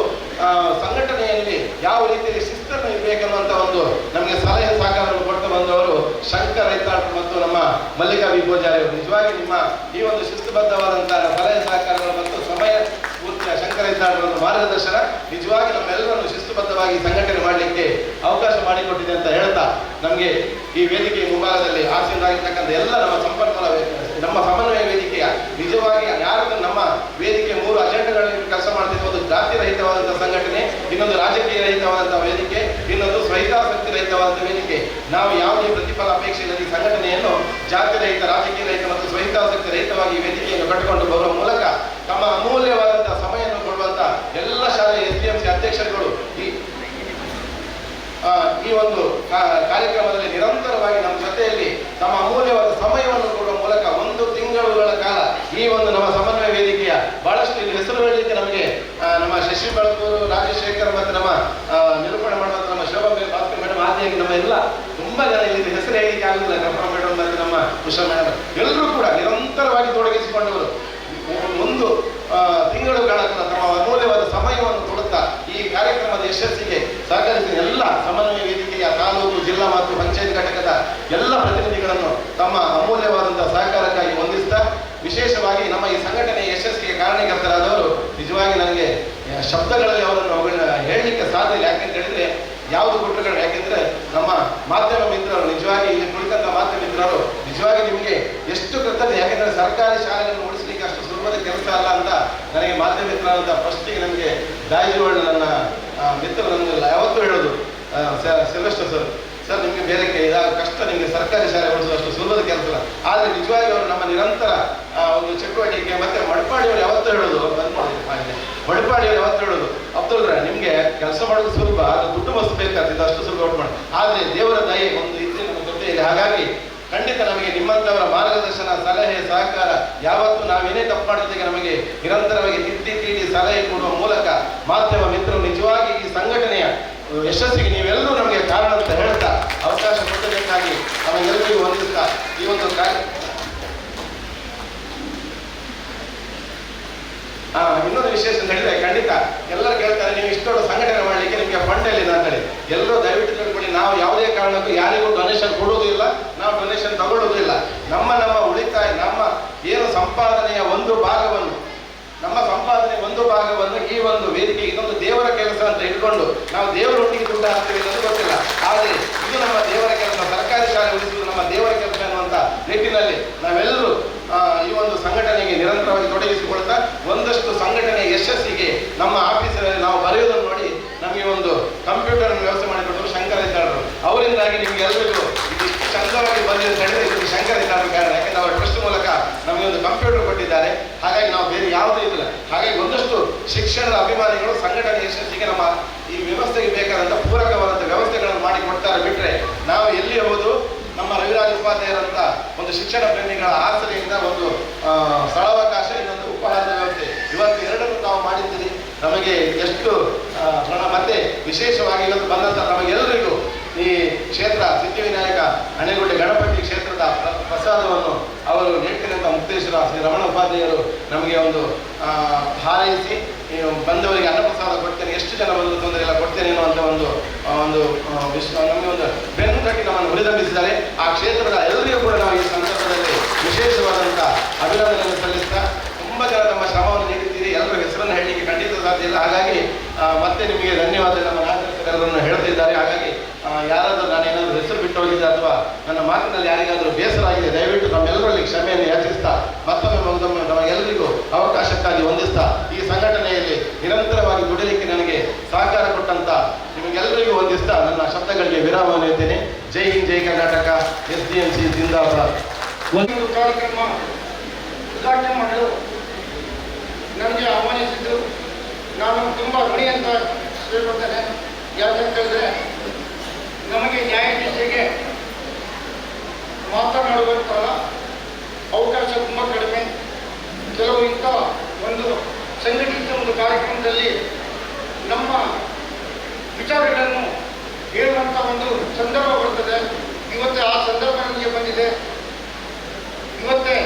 ಸಂಘಟನೆಯಲ್ಲಿ ಯಾವ ರೀತಿಯಲ್ಲಿ ಶಿಸ್ತನ್ನು ಇರಬೇಕನ್ನುವಂಥ ಒಂದು ನಮಗೆ ಸಲಹೆ ಸಹಕಾರವನ್ನು ಕೊಟ್ಟು ಬಂದವರು ಶಂಕರ್ ರೈತಾಳ್ ಮತ್ತು ನಮ್ಮ ಮಲ್ಲಿಕಾ ವಿಭೋಜಾರಿ ಅವರು. ನಿಜವಾಗಿ ನಿಮ್ಮ ಈ ಒಂದು ಶಿಸ್ತುಬದ್ಧವಾದಂತಹ ಸಲಹೆ ಸಹಕಾರಗಳು ಮತ್ತು ಸಮಯ ಪೂರ್ತಿಯ ಶಂಕರ್ ರೈತಾಳ್ ಅವರ ಮಾರ್ಗದರ್ಶನ ನಿಜವಾಗಿ ನಮ್ಮೆಲ್ಲರನ್ನು ಶಿಸ್ತುಬದ್ಧವಾಗಿ ಸಂಘಟನೆ ಮಾಡಲಿಕ್ಕೆ ಅವಕಾಶ ಮಾಡಿಕೊಟ್ಟಿದೆ ಅಂತ ಹೇಳ್ತಾ ನಮಗೆ ಈ ವೇದಿಕೆ ಮುಂಭಾಗದಲ್ಲಿ ಆಸೀನರಾಗಿರ್ತಕ್ಕಂಥ ಎಲ್ಲ ನಮ್ಮ ಸಂಪನ್ಮೂಲ ನಮ್ಮ ಸಮನ್ವಯ ವೇದಿಕೆಯ ನಿಜವಾಗಿ ಯಾರು ನಮ್ಮ ವೇದಿಕೆ 3 ಅಜೆಂಡಾಗಳಲ್ಲಿ ಕೆಲಸ ಮಾಡ್ತಿದ್ದ ಒಂದು ಜಾತಿ ರಹಿತವಾದಂಥ ಸಂಘಟನೆ, ಇನ್ನೊಂದು ರಾಜಕೀಯ ರಹಿತವಾದಂಥ ವೇದಿಕೆ, ಇನ್ನೊಂದು ಸ್ವಹಿತಾಸಕ್ತಿ ರಹಿತವಾದಂಥ ವೇದಿಕೆ. ನಾವು ಯಾವುದೇ ಪ್ರತಿಫಲ ಅಪೇಕ್ಷೆ ಇಲ್ಲದ ಈ ಸಂಘಟನೆಯನ್ನು ಜಾತಿ ರಹಿತ, ರಾಜಕೀಯ ರಹಿತ ಮತ್ತು ಸ್ವಹಿತಾಸಕ್ತಿ ರಹಿತವಾಗಿ ವೇದಿಕೆಯನ್ನು ಕಟ್ಟಿಕೊಂಡು ಬರುವ ಮೂಲಕ ತಮ್ಮ ಅಮೂಲ್ಯವಾದಂತಹ ಸಮಯವನ್ನು ಕೊಡುವಂತ ಎಲ್ಲ ಶಾಲೆಯ SDMC ಅಧ್ಯಕ್ಷರುಗಳು ಈ ಒಂದು ಕಾರ್ಯಕ್ರಮದಲ್ಲಿ ನಿರಂತರವಾಗಿ ನಮ್ಮ ಜೊತೆಯಲ್ಲಿ ತಮ್ಮ ಅಮೂಲ್ಯವಾದ ಸಮಯವನ್ನು ಕೊಡುವ ಮೂಲಕ 1 ತಿಂಗಳುಗಳ ಕಾಲ ಈ ಒಂದು ನಮ್ಮ ಸಮನ್ವಯ ವೇದಿಕೆಯ ಬಹಳಷ್ಟು ಇಲ್ಲಿ ಹೆಸರು ಹೇಳಲಿಕ್ಕೆ ನಮಗೆ ನಮ್ಮ ಶಶಿ ಬೆಳಕೂರು, ರಾಜಶೇಖರ್ ಮತ್ತು ನಮ್ಮ ನಿರೂಪಣೆ ಮಾಡುವಂತ ನಮ್ಮ ಶೋಭಾ ಭಾಸ್ಕರ್ ಮೇಡಮ್ ಆದಿಯಾಗಿ ನಮ್ಮ ಎಲ್ಲ ತುಂಬಾ ಜನ ಇಲ್ಲಿ ಹೆಸರು ಹೇಳಲಿಕ್ಕೆ ಆಗುದಿಲ್ಲ. ಕರ್ಮ ಮೇಡಮ್ ಮತ್ತು ನಮ್ಮ ಉಷಾ ಮೇಡಮ್ ಎಲ್ಲರೂ ಕೂಡ ನಿರಂತರವಾಗಿ ತೊಡಗಿಸಿಕೊಂಡವರು 1 ತಿಂಗಳುಗಳ ತಮ್ಮ ಅಮೂಲ್ಯವಾದ ಸಮಯವನ್ನು ಕೊಡುತ್ತಾ ಈ ಕಾರ್ಯಕ್ರಮದ ಯಶಸ್ಸಿಗೆ ಸಹಕರಿಸಿದ ಎಲ್ಲ ಸಮನ್ವಯ ವೇದಿಕೆಯ ತಾಲೂಕು, ಜಿಲ್ಲಾ ಮತ್ತು ಪಂಚಾಯತ್ ಘಟಕದ ಎಲ್ಲ ಪ್ರತಿನಿಧಿಗಳನ್ನು ತಮ್ಮ ಅಮೂಲ್ಯವಾದಂತಹ ಸಹಕಾರಕ್ಕಾಗಿ ವಂದಿಸ್ತಾ ವಿಶೇಷವಾಗಿ ನಮ್ಮ ಈ ಸಂಘಟನೆಯ ಯಶಸ್ಸಿಗೆ ಕಾರಣೀಕರ್ತರಾದವರು ನಿಜವಾಗಿ ನನಗೆ ಶಬ್ದಗಳಲ್ಲಿ ಅವರನ್ನು ಹೇಳಲಿಕ್ಕೆ ಸಾಧ್ಯ ಇಲ್ಲ. ಯಾಕೆಂತ ಹೇಳಿದ್ರೆ ಯಾವುದು ಕೊಟ್ಟರು, ಯಾಕೆಂದ್ರೆ ನಮ್ಮ ಮಾಧ್ಯಮ ಮಿತ್ರರು ನಿಜವಾಗಿ ಇಲ್ಲಿ ಕುಳಿತಂತ ಮಾಧ್ಯಮ ಮಿತ್ರರು ನಿಜವಾಗಿ ನಿಮಗೆ ಎಷ್ಟು ಕೃತಜ್ಞತೆ. ಯಾಕೆಂದ್ರೆ ಸರ್ಕಾರಿ ಶಾಲೆಗಳನ್ನು ಉಳಿಸಲಿಕ್ಕೆ ಅಷ್ಟು ಸುಲಭದ ಕೆಲಸ ಅಲ್ಲ ಅಂತ ನನಗೆ ಮಾಧ್ಯಮ ಮಿತ್ರರಂತ ಫಸ್ಟಿಗೆ ನಮಗೆ ದಾಯಿಜುವಳ್ಳ ನನ್ನ ಮಿತ್ರರು ನನಗೆ ಯಾವತ್ತೂ ಹೇಳೋದು, ಸಿಲ್ವೆಸ್ಟರ್ ಸರ್ ನಿಮಗೆ ಬೇರೆ ಕಷ್ಟ, ನಿಮಗೆ ಸರ್ಕಾರಿ ಶಾಲೆ ಉಳಿಸೋದು ಅಷ್ಟು ಸುಲಭದ ಕೆಲಸ ಅಲ್ಲ. ಆದರೆ ನಿಜವಾಗಿ ಅವರು ನಮ್ಮ ನಿರಂತರ ಒಂದು ಚಟುವಟಿಕೆ ಮತ್ತೆ ಮಡಪಾಡಿಯವರು ಯಾವತ್ತೂ ಹೇಳೋದು ಮಡಪಾಡಿಯವರು ಯಾವತ್ತೂ ಹೇಳೋದು, ಅಬ್ದುಲ್ ರೈ ನಿಮಗೆ ಕೆಲಸ ಮಾಡೋದು ಸುಲಭ, ಅದು ದುಡ್ಡು ಮಸ್ತು ಬೇಕಾಗ್ತದೆ, ಅಷ್ಟು ಸುಲಭ ಔಟ್ ಮಾಡಿ, ಆದರೆ ದೇವರ ದಯೆ ಒಂದು ಇದ್ರೆ ನಮ್ಮ ಜೊತೆಯಲ್ಲಿ. ಹಾಗಾಗಿ ಖಂಡಿತ ನಮಗೆ ನಿಮ್ಮಂಥವರ ಮಾರ್ಗದರ್ಶನ, ಸಲಹೆ, ಸಹಕಾರ ಯಾವತ್ತೂ ನಾವೇನೇ ತಪ್ಪು ಮಾಡಿದಾಗ ನಮಗೆ ನಿರಂತರವಾಗಿ ತಿದ್ದಿ ಸಲಹೆ ಕೊಡುವ ಮೂಲಕ ಮಾಧ್ಯಮ ಮಿತ್ರರು ನಿಜವಾಗಿ ಈ ಸಂಘಟನೆಯ ಯಶಸ್ಸಿಗೆ ನೀವೆಲ್ಲರೂ ನಮಗೆ ಕಾರಣ ಅಂತ ಹೇಳ್ತಾ ಅವಕಾಶ ಕೊಡಬೇಕಾಗಿ ನಮಗೆಲ್ಲರಿಗೂ ವಂದಿಸ್ತಾ ಈ ಒಂದು ಇನ್ನೊಂದು ವಿಶೇಷ ಅಂತ ಹೇಳಿದ್ರೆ ಖಂಡಿತ ಎಲ್ಲರೂ ಕೇಳ್ತಾರೆ ನೀವು ಇಷ್ಟೊಂದು ಸಂಘಟನೆ ಮಾಡಲಿಕ್ಕೆ ನಿಮಗೆ ಫಂಡ್ ಎಲ್ಲಿದೆ ಅಂತ ಹೇಳಿ. ಎಲ್ಲರೂ ದಯವಿಟ್ಟು ತಿಳ್ಕೊಳ್ಳಿ, ನಾವು ಯಾವುದೇ ಕಾರಣಕ್ಕೂ ಯಾರಿಗೂ ಡೊನೇಷನ್ ಕೊಡೋದು ಇಲ್ಲ, ನಾವು ಡೊನೇಷನ್ ತಗೊಳ್ಳೋದು ಇಲ್ಲ. ನಮ್ಮ ಉಳಿತಾಯ, ನಮ್ಮ ಏನು ಸಂಪಾದನೆಯ ಒಂದು ಭಾಗವನ್ನು ಈ ಒಂದು ವೇದಿಕೆ ಇದೊಂದು ದೇವರ ಕೆಲಸ ಅಂತ ಇಟ್ಕೊಂಡು ನಾವು ದೇವರೊಟ್ಟಿಗೆ ದುಡ್ಡು ಹಾಕ್ತೀವಿ ಅನ್ನೋದು ಗೊತ್ತಿಲ್ಲ. ಆದರೆ ಇದು ನಮ್ಮ ದೇವರ ಕೆಲಸ, ಸರ್ಕಾರಿ ಶಾಲೆ ಉಳಿಸುವುದು ನಮ್ಮ ದೇವರ ಕೆಲಸ ಅನ್ನುವಂಥ ನಿಟ್ಟಿನಲ್ಲಿ ನಾವೆಲ್ಲರೂ ಈ ಒಂದು ಸಂಘಟನೆಗೆ ನಿರಂತರವಾಗಿ ತೊಡಗಿಸಿಕೊಳ್ತಾ ಒಂದಷ್ಟು ಸಂಘಟನೆಯ ಯಶಸ್ಸಿಗೆ ನಮ್ಮ ಆಫೀಸಿನಲ್ಲಿ ನಾವು ಬರೆಯೋದನ್ನು ನೋಡಿ ನಮಗೆ ಒಂದು ಕಂಪ್ಯೂಟರ್ ವ್ಯವಸ್ಥೆ ಮಾಡಿಕೊಟ್ಟರು ಶಂಕರ್ ರೈತಾಳರು. ಅವರಿಂದಾಗಿ ನಿಮ್ಗೆ ಎಲ್ಲರಿಗೂ ಇಷ್ಟು ಚಂದವಾಗಿ ಬಂದಿದೆ ಅಂತ ಹೇಳಿದ್ರೆ ಇದು ಶಂಕರ್ ರೈತಾಳರ ಕಾರಣ. ಯಾಕೆಂದ್ರೆ ಅವರ ಟ್ರಸ್ಟ್ ಮೂಲಕ ನಮಗೆ ಒಂದು ಕಂಪ್ಯೂಟರ್ ಕೊಟ್ಟಿದ್ದಾರೆ. ಹಾಗಾಗಿ ನಾವು ಬೇರೆ ಯಾವುದೂ ಇಲ್ಲ. ಹಾಗಾಗಿ ಒಂದಷ್ಟು ಶಿಕ್ಷಣದ ಅಭಿಮಾನಿಗಳು ಸಂಘಟನೆ ಯಶಸ್ಸಿಗೆ ನಮ್ಮ ಈ ವ್ಯವಸ್ಥೆಗೆ ಬೇಕಾದಂಥ ಪೂರಕವಾದಂಥ ವ್ಯವಸ್ಥೆಗಳನ್ನು ಮಾಡಿ ಕೊಡ್ತಾರೆ. ಬಿಟ್ಟರೆ ನಾವು ಎಲ್ಲಿ ಹೋದು ಶಿಕ್ಷಣ ಪ್ರೇಮಿಗಳ ಆಸರೆಯಿಂದ ಒಂದು ಸ್ಥಳಾವಕಾಶ, ಇನ್ನೊಂದು ಉಪಹಾರದ ವ್ಯವಸ್ಥೆ. ಇವತ್ತು ಎರಡನ್ನು ತಾವು ಮಾಡಿದ್ದೀರಿ. ನಮಗೆ ಎಷ್ಟು ಮತ್ತೆ ವಿಶೇಷವಾಗಿ ಇವತ್ತು ಬಂದಂಥ ನಮಗೆಲ್ಲರಿಗೂ ಈ ಕ್ಷೇತ್ರ ಸಿದ್ಧಿವಿನಾಯಕ ಅಣೆಗುಡ್ಡೆ ಗಣಪತಿ ಕ್ಷೇತ್ರದ ಪ್ರಸಾದವನ್ನು ಅವರು ನೀಡ್ತಿರುವಂಥ ಮುಕ್ತೇಶ್ವರ ಶ್ರೀ ರಮಣ ಉಪಾಧ್ಯಾಯರು ನಮಗೆ ಒಂದು ಹಾರೈಸಿ ಬಂದವರಿಗೆ ಅನ್ನಪ್ರಸಾದ ಕೊಡ್ತೇನೆ, ಎಷ್ಟು ಜನ ಬಂದರೂ ತೊಂದರೆ ಇಲ್ಲ ಕೊಡ್ತೇನೆ ಅನ್ನುವಂಥ ಒಂದು ನಮಗೆ ಒಂದು ಬೆನ್ನು ತಟ್ಟಿ ನಮ್ಮನ್ನು ಹುರಿದಂಬಿಸಿದ್ದಾರೆ. ಆ ಕ್ಷೇತ್ರದ ಎಲ್ಲರಿಗೂ ಕೂಡ ನಾವು ಈ ಸಂದರ್ಭದಲ್ಲಿ ವಿಶೇಷವಾದಂಥ ಅಭಿನಂದನೆಯನ್ನು ಸಲ್ಲಿಸ್ತಾ, ತುಂಬ ಜನ ನಮ್ಮ ಶ್ರಮವನ್ನು ನೀಡಿದ್ದೀರಿ. ಎಲ್ಲರೂ ಹೆಸರನ್ನು ಹೇಳಲಿಕ್ಕೆ ಖಂಡಿತ ಸಾಧ್ಯ ಇಲ್ಲ. ಹಾಗಾಗಿ ಮತ್ತೆ ನಿಮಗೆ ಧನ್ಯವಾದ ನಮ್ಮ ನಾಗರಿಕರೆಲ್ಲರನ್ನು ಹೇಳ್ತಿದ್ದಾರೆ. ಹಾಗಾಗಿ ಯಾರಾದರೂ ನಾನೇನಾದರೂ ಹೆಸರು ಬಿಟ್ಟು ಹೋಗಿದ್ದೆ ಅಥವಾ ನನ್ನ ಮಾತಿನಲ್ಲಿ ಯಾರಿಗಾದರೂ ಬೇಸರ ಆಗಿದೆ, ದಯವಿಟ್ಟು ನಮ್ಮೆಲ್ಲರಲ್ಲಿ ಕ್ಷಮೆಯನ್ನು ಯಾಚಿಸ್ತಾ ಮತ್ತೊಮ್ಮೆ ನಮಗೆಲ್ಲರಿಗೂ ಅವಕಾಶಕ್ಕಾಗಿ ಹೊಂದಿಸ್ತಾ ಈ ಸಂಘಟನೆಯಲ್ಲಿ ನಿರಂತರವಾಗಿ ದುಡಿಲಿಕ್ಕೆ ನನಗೆ ಸಹಕಾರ ಕೊಟ್ಟಂತ ನಿಮಗೆಲ್ಲರಿಗೂ ಹೊಂದಿಸ್ತಾ ನನ್ನ ಶಬ್ದಗಳಿಗೆ ವಿರಾಮವನ್ನು ನೀಡ್ತೇನೆ. ಜೈ ಹಿಂದ್, ಜೈ ಕರ್ನಾಟಕ, SDMC ಜಿಂದಾಬಾದ್. ಒಂದು ಕಾರ್ಯಕ್ರಮ ಉದ್ಘಾಟನೆ ಮಾಡಲು ನನಗೆ ಆಹ್ವಾನಿಸಿದ್ದು ನಾನು ತುಂಬ ಋಣಿ ಅಂತ ಹೇಳ್ಕೊಳ್ತೇನೆ. ಯಾಕಂತ ಹೇಳಿದ್ರೆ ನಮಗೆ ನ್ಯಾಯಾಧೀಶರಿಗೆ ಮಾತನಾಡುವಂತಹ ಅವಕಾಶ ತುಂಬ ಕಡಿಮೆ. ಕೆಲವು ಇಂಥ ಒಂದು ಸಂಘಟಿತ ಒಂದು ಕಾರ್ಯಕ್ರಮದಲ್ಲಿ ನಮ್ಮ ವಿಚಾರಗಳನ್ನು ಹೇಳುವಂಥ ಒಂದು ಸಂದರ್ಭ ಬರ್ತದೆ. ಇವತ್ತೇ ಆ ಸಂದರ್ಭ ನನಗೆ ಬಂದಿದೆ. ಇವತ್ತೇ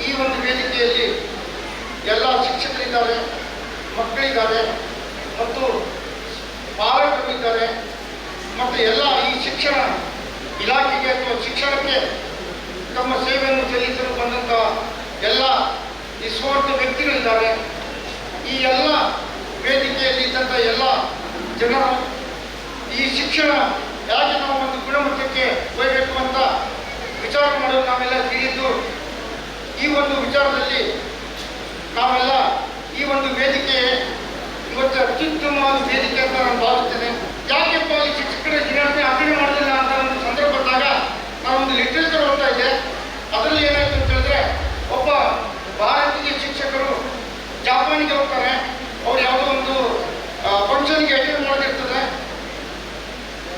ಈ ಒಂದು ವೇದಿಕೆಯಲ್ಲಿ ಎಲ್ಲ ಶಿಕ್ಷಕರಿದ್ದಾರೆ, ಮಕ್ಕಳಿದ್ದಾರೆ ಮತ್ತು ಪಾಲಕರು ಇದ್ದಾರೆ ಮತ್ತು ಎಲ್ಲ ಈ ಶಿಕ್ಷಣ ಇಲಾಖೆಗೆ ಅಥವಾ ಶಿಕ್ಷಣಕ್ಕೆ ತಮ್ಮ ಸೇವೆಯನ್ನು ಸಲ್ಲಿಸಲು ಬಂದಂಥ ಎಲ್ಲ ನಿಸ್ವಾರ್ಥ ವ್ಯಕ್ತಿಗಳಿದ್ದಾರೆ. ಈ ಎಲ್ಲ ವೇದಿಕೆಯಲ್ಲಿ ಇದ್ದಂಥ ಎಲ್ಲ ಜನರು ಈ ಶಿಕ್ಷಣ ಯಾಕೆ ನಾವು ಒಂದು ಗುಣಮಟ್ಟಕ್ಕೆ ಹೋಗಬೇಕು ಅಂತ ವಿಚಾರ ಮಾಡಲು ನಾವೆಲ್ಲ ತಿಳಿದು ಈ ಒಂದು ವಿಚಾರದಲ್ಲಿ ನಾವೆಲ್ಲ ಈ ಒಂದು ವೇದಿಕೆ ಇವತ್ತು ಅತ್ಯುತ್ತಮವಾದ ವೇದಿಕೆ ಅಂತ ನಾನು ಭಾವಿಸ್ತೇನೆ. ಯಾಕೆಪ್ಪ ಈ ಶಿಕ್ಷಕರ ದಿನಾಚರಣೆ ಆಚರಣೆ ಮಾಡೋದಿಲ್ಲ ಅಂತ ಒಂದು ಸಂದರ್ಭ ಬಂದಾಗ ನಾನೊಂದು ಲಿಟ್ರೇಚರ್ ಓದ್ತಾ ಇದ್ದೆ. ಅದರಲ್ಲಿ ಏನಾಯ್ತು ಅಂತ ಹೇಳಿದ್ರೆ, ಒಬ್ಬ ಭಾರತೀಯ ಶಿಕ್ಷಕರು ಜಾಪಾನಿಗೆ ಹೋಗ್ತಾರೆ. ಅವ್ರು ಯಾವುದೋ ಒಂದು ಫಂಕ್ಷನ್ಗೆ ಅಟೆಂಡ್ ಮಾಡೋದಿರ್ತದೆ.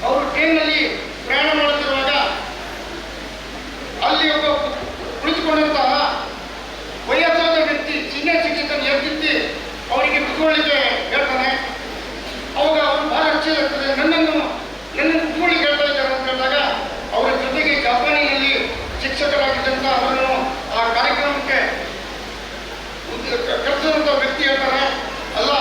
ಅವರು ಟ್ರೈನಲ್ಲಿ ಪ್ರಯಾಣ ಮಾಡುತ್ತಿರುವಾಗ ಅಲ್ಲಿ ಒಬ್ಬ ಕುಳಿತುಕೊಂಡಂತಹ ವಯಸ್ಸಾದ ವ್ಯಕ್ತಿ ಸೀನಿಯರ್ ಶಿಕ್ಷಕನ ಎತ್ತಿತ್ತಿ ಅವರಿಗೆ ಕುತ್ಕೊಳ್ಳಿಕ್ಕೆ ಹೇಳ್ತಾನೆ. ಅವಾಗ ಅವರು ಬಹಳ ಆಶ್ಚರ್ಯ ಆಗ್ತದೆ, ನನ್ನನ್ನು ಕುತ್ಕೊಳ್ಳಿಕ್ಕೆ ಹೇಳ್ತಾ ಇದ್ದಾರೆ ಅಂತ ಹೇಳಿದಾಗ ಅವರ ಜೊತೆಗೆ ಜಪಾನಿನಲ್ಲಿ ಶಿಕ್ಷಕರಾಗಿದ್ದಂಥ ಅವರನ್ನು ಆ ಕಾರ್ಯಕ್ರಮಕ್ಕೆ ಕರೆಸಿದಂಥ ವ್ಯಕ್ತಿ ಹೇಳ್ತಾರೆ, ಅಲ್ಲ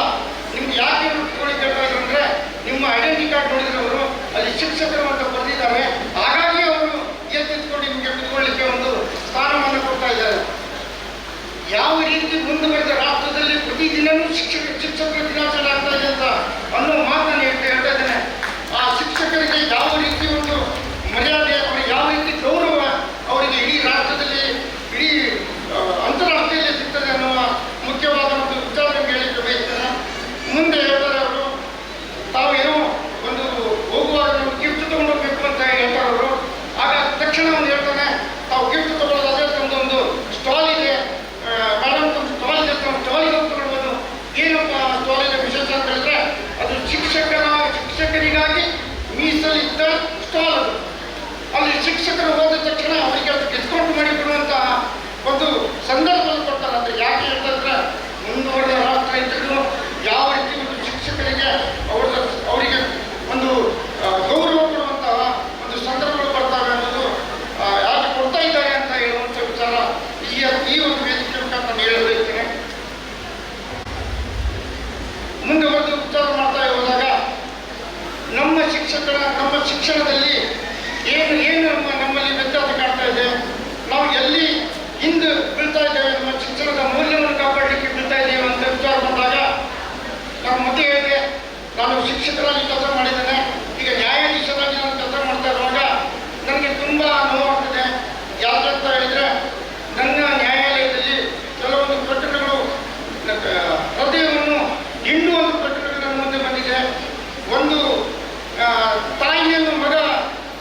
ನಿಮ್ಗೆ ಯಾಕೆ ಕುತ್ಕೊಳ್ಳಿಕ್ಕೆ ಹೇಳ್ತಾ ಇದ್ದಾರೆ ಅಂದರೆ ನಿಮ್ಮ ಐಡೆಂಟಿ ಕಾರ್ಡ್ ನೋಡಿದ್ರೆ ಅವರು ಅಲ್ಲಿ ಶಿಕ್ಷಕರು ಅಂತ ಬರೆದಿದ್ದಾರೆ, ಹಾಗಾಗಿ ಅವರು ಎತ್ತಿಟ್ಕೊಂಡು ನಿಮಗೆ ಕುತ್ಕೊಳ್ಳಿಕ್ಕೆ ಒಂದು ಸ್ಥಾನವನ್ನು ಕೊಡ್ತಾ ಇದ್ದಾರೆ. ಯಾವ ರೀತಿ ಮುಂದುವರೆದ ರಾಷ್ಟ್ರದಲ್ಲಿ ಪ್ರತಿದಿನವೂ ಶಿಕ್ಷಕರ ದಿನಾಚರಣೆ ಆಗ್ತಾ ಇದೆ ಅಂತ ಅನ್ನೋ ಮಾತನ್ನು ಹೇಳ್ತಾ ಇದ್ದೇನೆ. ಆ ಶಿಕ್ಷಕರಿಗೆ ಯಾವ ರೀತಿ ಒಂದು ಮರ್ಯಾದೆ, ಅವರಿಗೆ ಯಾವ ರೀತಿ ಗೌರವ ಅವರಿಗೆ ಇಡೀ ರಾಷ್ಟ್ರದಲ್ಲಿ, ಇಡೀ ಅಂತಾರಾಷ್ಟ್ರೀಯದಲ್ಲಿ ಸಿಗ್ತದೆ ಅನ್ನುವ ಮುಖ್ಯವಾದ ಒಂದು ವಿಚಾರವನ್ನು ಹೇಳಿಕ್ಕೆ ಬಯಸ್ತೇನೆ. ಮುಂದೆ ಹೇಳ್ತಾರೆ ಅವರು, ತಾವೇನೋ ಒಂದು ಹೋಗುವಾಗ ನಾವು ಗಿಫ್ಟ್ ತಗೊಂಡು ಹೋಗ್ಬೇಕು ಅಂತ ಹೇಳ್ತಾರೆ ಅವರು. ಆಗ ತಕ್ಷಣ ಒಂದು ಹೇಳ್ತಾನೆ, ತಾವು ಗಿಫ್ಟ್ ತಗೊಳ್ಳೋದಾದ್ರೆ ಒಂದು ಸ್ಟಾಲ್ ಇದೆ ಮೇಡಮ್, ಒಂದು ಸ್ಟಾಲ್ ಇದೆ, ಸ್ಟಾಲಿಗೆ ಹೋಗ್ತಗೊಳ್ಬೋದು. ಏನಪ್ಪ ಸ್ಟಾಲಿನ ವಿಶೇಷ ಅಂತ ಹೇಳಿದ್ರೆ ಅದು ಶಿಕ್ಷಕರಿಗಾಗಿ ಮೀಸಲಿದ್ದ ಸ್ಟಾಲ್. ಅದು ಅಲ್ಲಿ ಶಿಕ್ಷಕರು ಹೋದ ತಕ್ಷಣ ಅವರಿಗೆ ಅದು ಡಿಸ್ಕೌಂಟ್ ಮಾಡಿ ಕೊಡುವಂತಹ ಒಂದು ಸಂದರ್ಭವನ್ನು ಕೊಡ್ತಾರೆ. ಅಂದರೆ ಯಾಕೆ ಹೇಳ್ತಾರೆ, ಮುಂದುವರೆದ ರಾಷ್ಟ್ರ ಇದ್ದರೂ ಯಾವ ರೀತಿ ಒಂದು ಶಿಕ್ಷಕರಿಗೆ ಅವರಿಗೆ ಒಂದು ಗೌರವ ಕೊಡುವಂತಹ ಒಂದು ಸಂದರ್ಭಗಳು ಬರ್ತವೆ ಅನ್ನೋದು ಯಾಕೆ ಕೊಡ್ತಾ ಇದ್ದಾರೆ ಅಂತ ಹೇಳುವಂಥ ವಿಚಾರ ಈ ಒಂದು ವೇದಿಕೆ ಮುಖಾಂತರ ನಾನು ಹೇಳಬೇಕೇನೆ. ಮುಂದೆ ಒಂದು ವಿಚಾರ ಮಾಡ್ತಾ ಹೋದಾಗ ನಮ್ಮ ಶಿಕ್ಷಣದಲ್ಲಿ ಏನು ನಮ್ಮಲ್ಲಿ ವ್ಯತ್ಯಾಸ ಕಾಣ್ತಾ ಇದೆ, ನಾವು ಎಲ್ಲಿ ಹಿಂದೆ ಬೀಳ್ತಾ ಇದ್ದೇವೆ, ನಮ್ಮ ಶಿಕ್ಷಣದ ಮೌಲ್ಯವನ್ನು ಕಾಪಾಡಲಿಕ್ಕೆ ಬೀಳ್ತಾ ಇದ್ದೇವೆ ಅಂತ ವಿಚಾರ ಬಂದಾಗ ನಾನು ಮತ್ತೆ ಹೇಳಿದೆ, ನಾನು ಶಿಕ್ಷಕರಾಗಿ ಕೆಲಸ ಮಾಡಿದ್ದೇನೆ, ಈಗ ನ್ಯಾಯಾಧೀಶರಾಗಿ ನಾನು ಕೆಲಸ ಮಾಡ್ತಾ ಇರುವಾಗ ನನಗೆ ತುಂಬ ನೋವಾಗ್ತದೆ. ಯಾಕಂತ ಹೇಳಿದರೆ ನನ್ನ ನ್ಯಾಯಾಲಯದಲ್ಲಿ ಕೆಲವೊಂದು ಪ್ರಕರಣಗಳು ಹೃದಯವನ್ನು ಹಿಂಡುವಂಥ ಪ್ರಕರಣಗಳು ನನ್ನ ಮುಂದೆ ಬಂದಿದೆ. ಒಂದು ತಾಯಿಯನ್ನು ಮಗ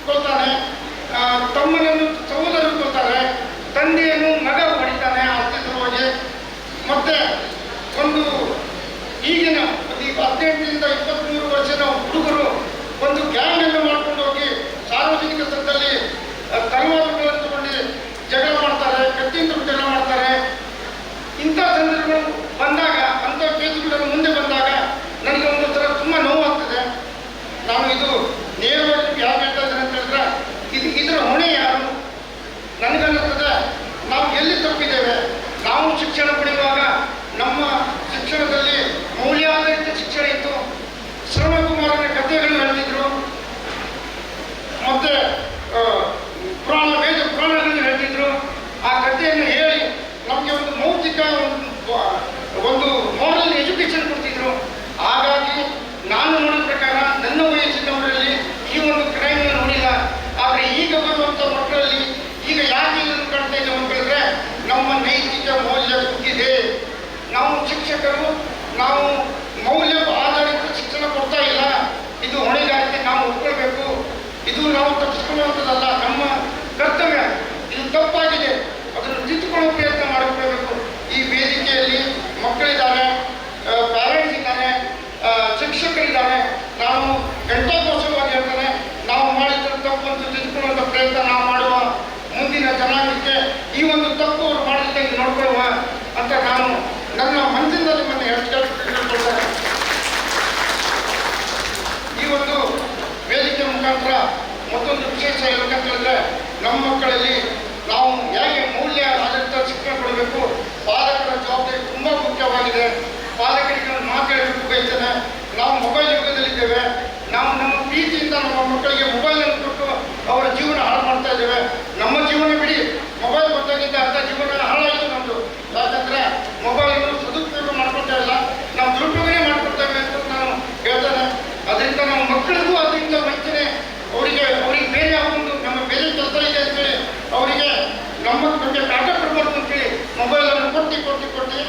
ಕೊಲ್ತಾನೆ, ತಮ್ಮನನ್ನು ಸಹೋದರರು ಕೊಲ್ತಾರೆ, ತಂದೆಯನ್ನು ಮಗ ಹೊಡಿತಾನೆ ಆಸ್ತಿ ಸಲುವಾಗಿ. ಮತ್ತೆ ಒಂದು ಈಗಿನ 18ರಿಂದ 23 ವರ್ಷದ ಹುಡುಗರು ಒಂದು ಗ್ಯಾಂಗ್ ಅನ್ನು ಮಾಡ್ಕೊಂಡು ಹೋಗಿ ಸಾರ್ವಜನಿಕ ಸ್ಥಳದಲ್ಲಿ ತಲವಾರುಗಳನ್ನು ತಗೊಂಡು ಜಗಳ ನೈತಿಕ ಮೌಲ್ಯ ಕುಗ್ಗಿದೆ. ನಾವು ಶಿಕ್ಷಕರು ನಾವು ಮೌಲ್ಯ ಆಧಾರಿತ ಶಿಕ್ಷಣ ಕೊಡ್ತಾ ಇಲ್ಲ. ಇದು ಹೊಣೆಗಾರಿಕೆ ನಾವು ಒಪ್ಕೊಳ್ಬೇಕು. ಇದು ನಾವು ತಪ್ಪಿಸ್ಕೊಳ್ಳುವಂಥದ್ದಲ್ಲ, ನಮ್ಮ ಕರ್ತವ್ಯ. ಇದು ತಪ್ಪಾಗಿದೆ, ಅದನ್ನು ತಿದ್ದುಕೊಳ್ಳೋ ಪ್ರಯತ್ನ ಮಾಡಿಕೊಳ್ಬೇಕು. ಈ ವೇದಿಕೆಯಲ್ಲಿ ಮಕ್ಕಳಿದ್ದಾರೆ, ಪ್ಯಾರೆಂಟ್ಸ್ ಇದ್ದಾರೆ, ಶಿಕ್ಷಕರಿದ್ದಾರೆ. ನಾವು ಗಂಟಾಘೋಷವಾಗಿ ಹೇಳ್ತಾನೆ, ನಾವು ಮಾಡಿದ ತಪ್ಪನ್ನು ತಿದ್ದುಕೊಳ್ಳುವಂಥ ಪ್ರಯತ್ನ ನಾವು ಮಾಡುವ. ಮುಂದಿನ ಜನಾಂಗಕ್ಕೆ ಈ ಒಂದು ತಪ್ಪು ಅವರು ಮಾಡಿದಂಗೆ ನೋಡ್ಕೊಳ್ಳುವ ಅಂತ ನಾನು ನನ್ನ ಮನಸ್ಸಿಂದ ನಿಮ್ಮನ್ನು ಹೇಳ್ಕೊಳ್ತೇನೆ. ಈ ಒಂದು ವೇದಿಕೆ ಮುಖಾಂತರ ಮತ್ತೊಂದು ವಿಶೇಷ ಹೇಳ್ಬೇಕಂತ ಹೇಳಿದ್ರೆ, ನಮ್ಮ ಮಕ್ಕಳಲ್ಲಿ ನಾವು ಹೇಗೆ ಮೌಲ್ಯ ಆಧಾರಿತ ಶಿಕ್ಷಣ ಕೊಡಬೇಕು, ಪಾಲಕರ ಜವಾಬ್ದಾರಿ ತುಂಬ ಮುಖ್ಯವಾಗಿದೆ. ಪಾಲಕರಿಗೆ ಒಂದು ಮಾತು ಹೇಳಬೇಕು ಬಯಸ್ತೇನೆ. ನಾವು ಮೊಬೈಲ್ ಯುಗದಲ್ಲಿದ್ದೇವೆ. ನಾವು ನಮ್ಮ ಪ್ರೀತಿಯಿಂದ ನಮ್ಮ ಮಕ್ಕಳಿಗೆ ಮೊಬೈಲನ್ನು ಕೊಟ್ಟು ಅವರ ಜೀವನ ಹಾಳು ಮಾಡ್ತಾ ಇದ್ದೇವೆ. ನಮ್ಮ ಜೀವನ ಬಿಡಿ, ಮೊಬೈಲ್ ಬಂದಾಗಿದ್ದ ಅರ್ಧ ಜೀವನ ಹಾಳಾಯಿತು ನಮ್ಮದು. ಯಾಕಂದರೆ ಮೊಬೈಲನ್ನು ಸದುಪಯೋಗ ಮಾಡ್ಕೊಳ್ತಾ ಇಲ್ಲ, ನಾವು ದುರುಪಯೋಗನೇ ಮಾಡ್ಕೊಳ್ತೇವೆ ಅಂತ ನಾನು ಹೇಳ್ತೇನೆ. ಅದರಿಂದ ನಮ್ಮ ಮಕ್ಕಳಿಗೂ ಅದರಿಂದ ವಂಚನೆ, ಅವರಿಗೆ ಬೇರೆ ಒಂದು ನಮ್ಮ ಬೇರೆ ಕೆಲಸ ಇದೆ ಅಂತೇಳಿ ಅವರಿಗೆ ನಮ್ಮ ಬಗ್ಗೆ ಕಾಟ ಕೊಡಬಾರ್ದು ಅಂತೇಳಿ ಮೊಬೈಲನ್ನು ಕೊಟ್ಟು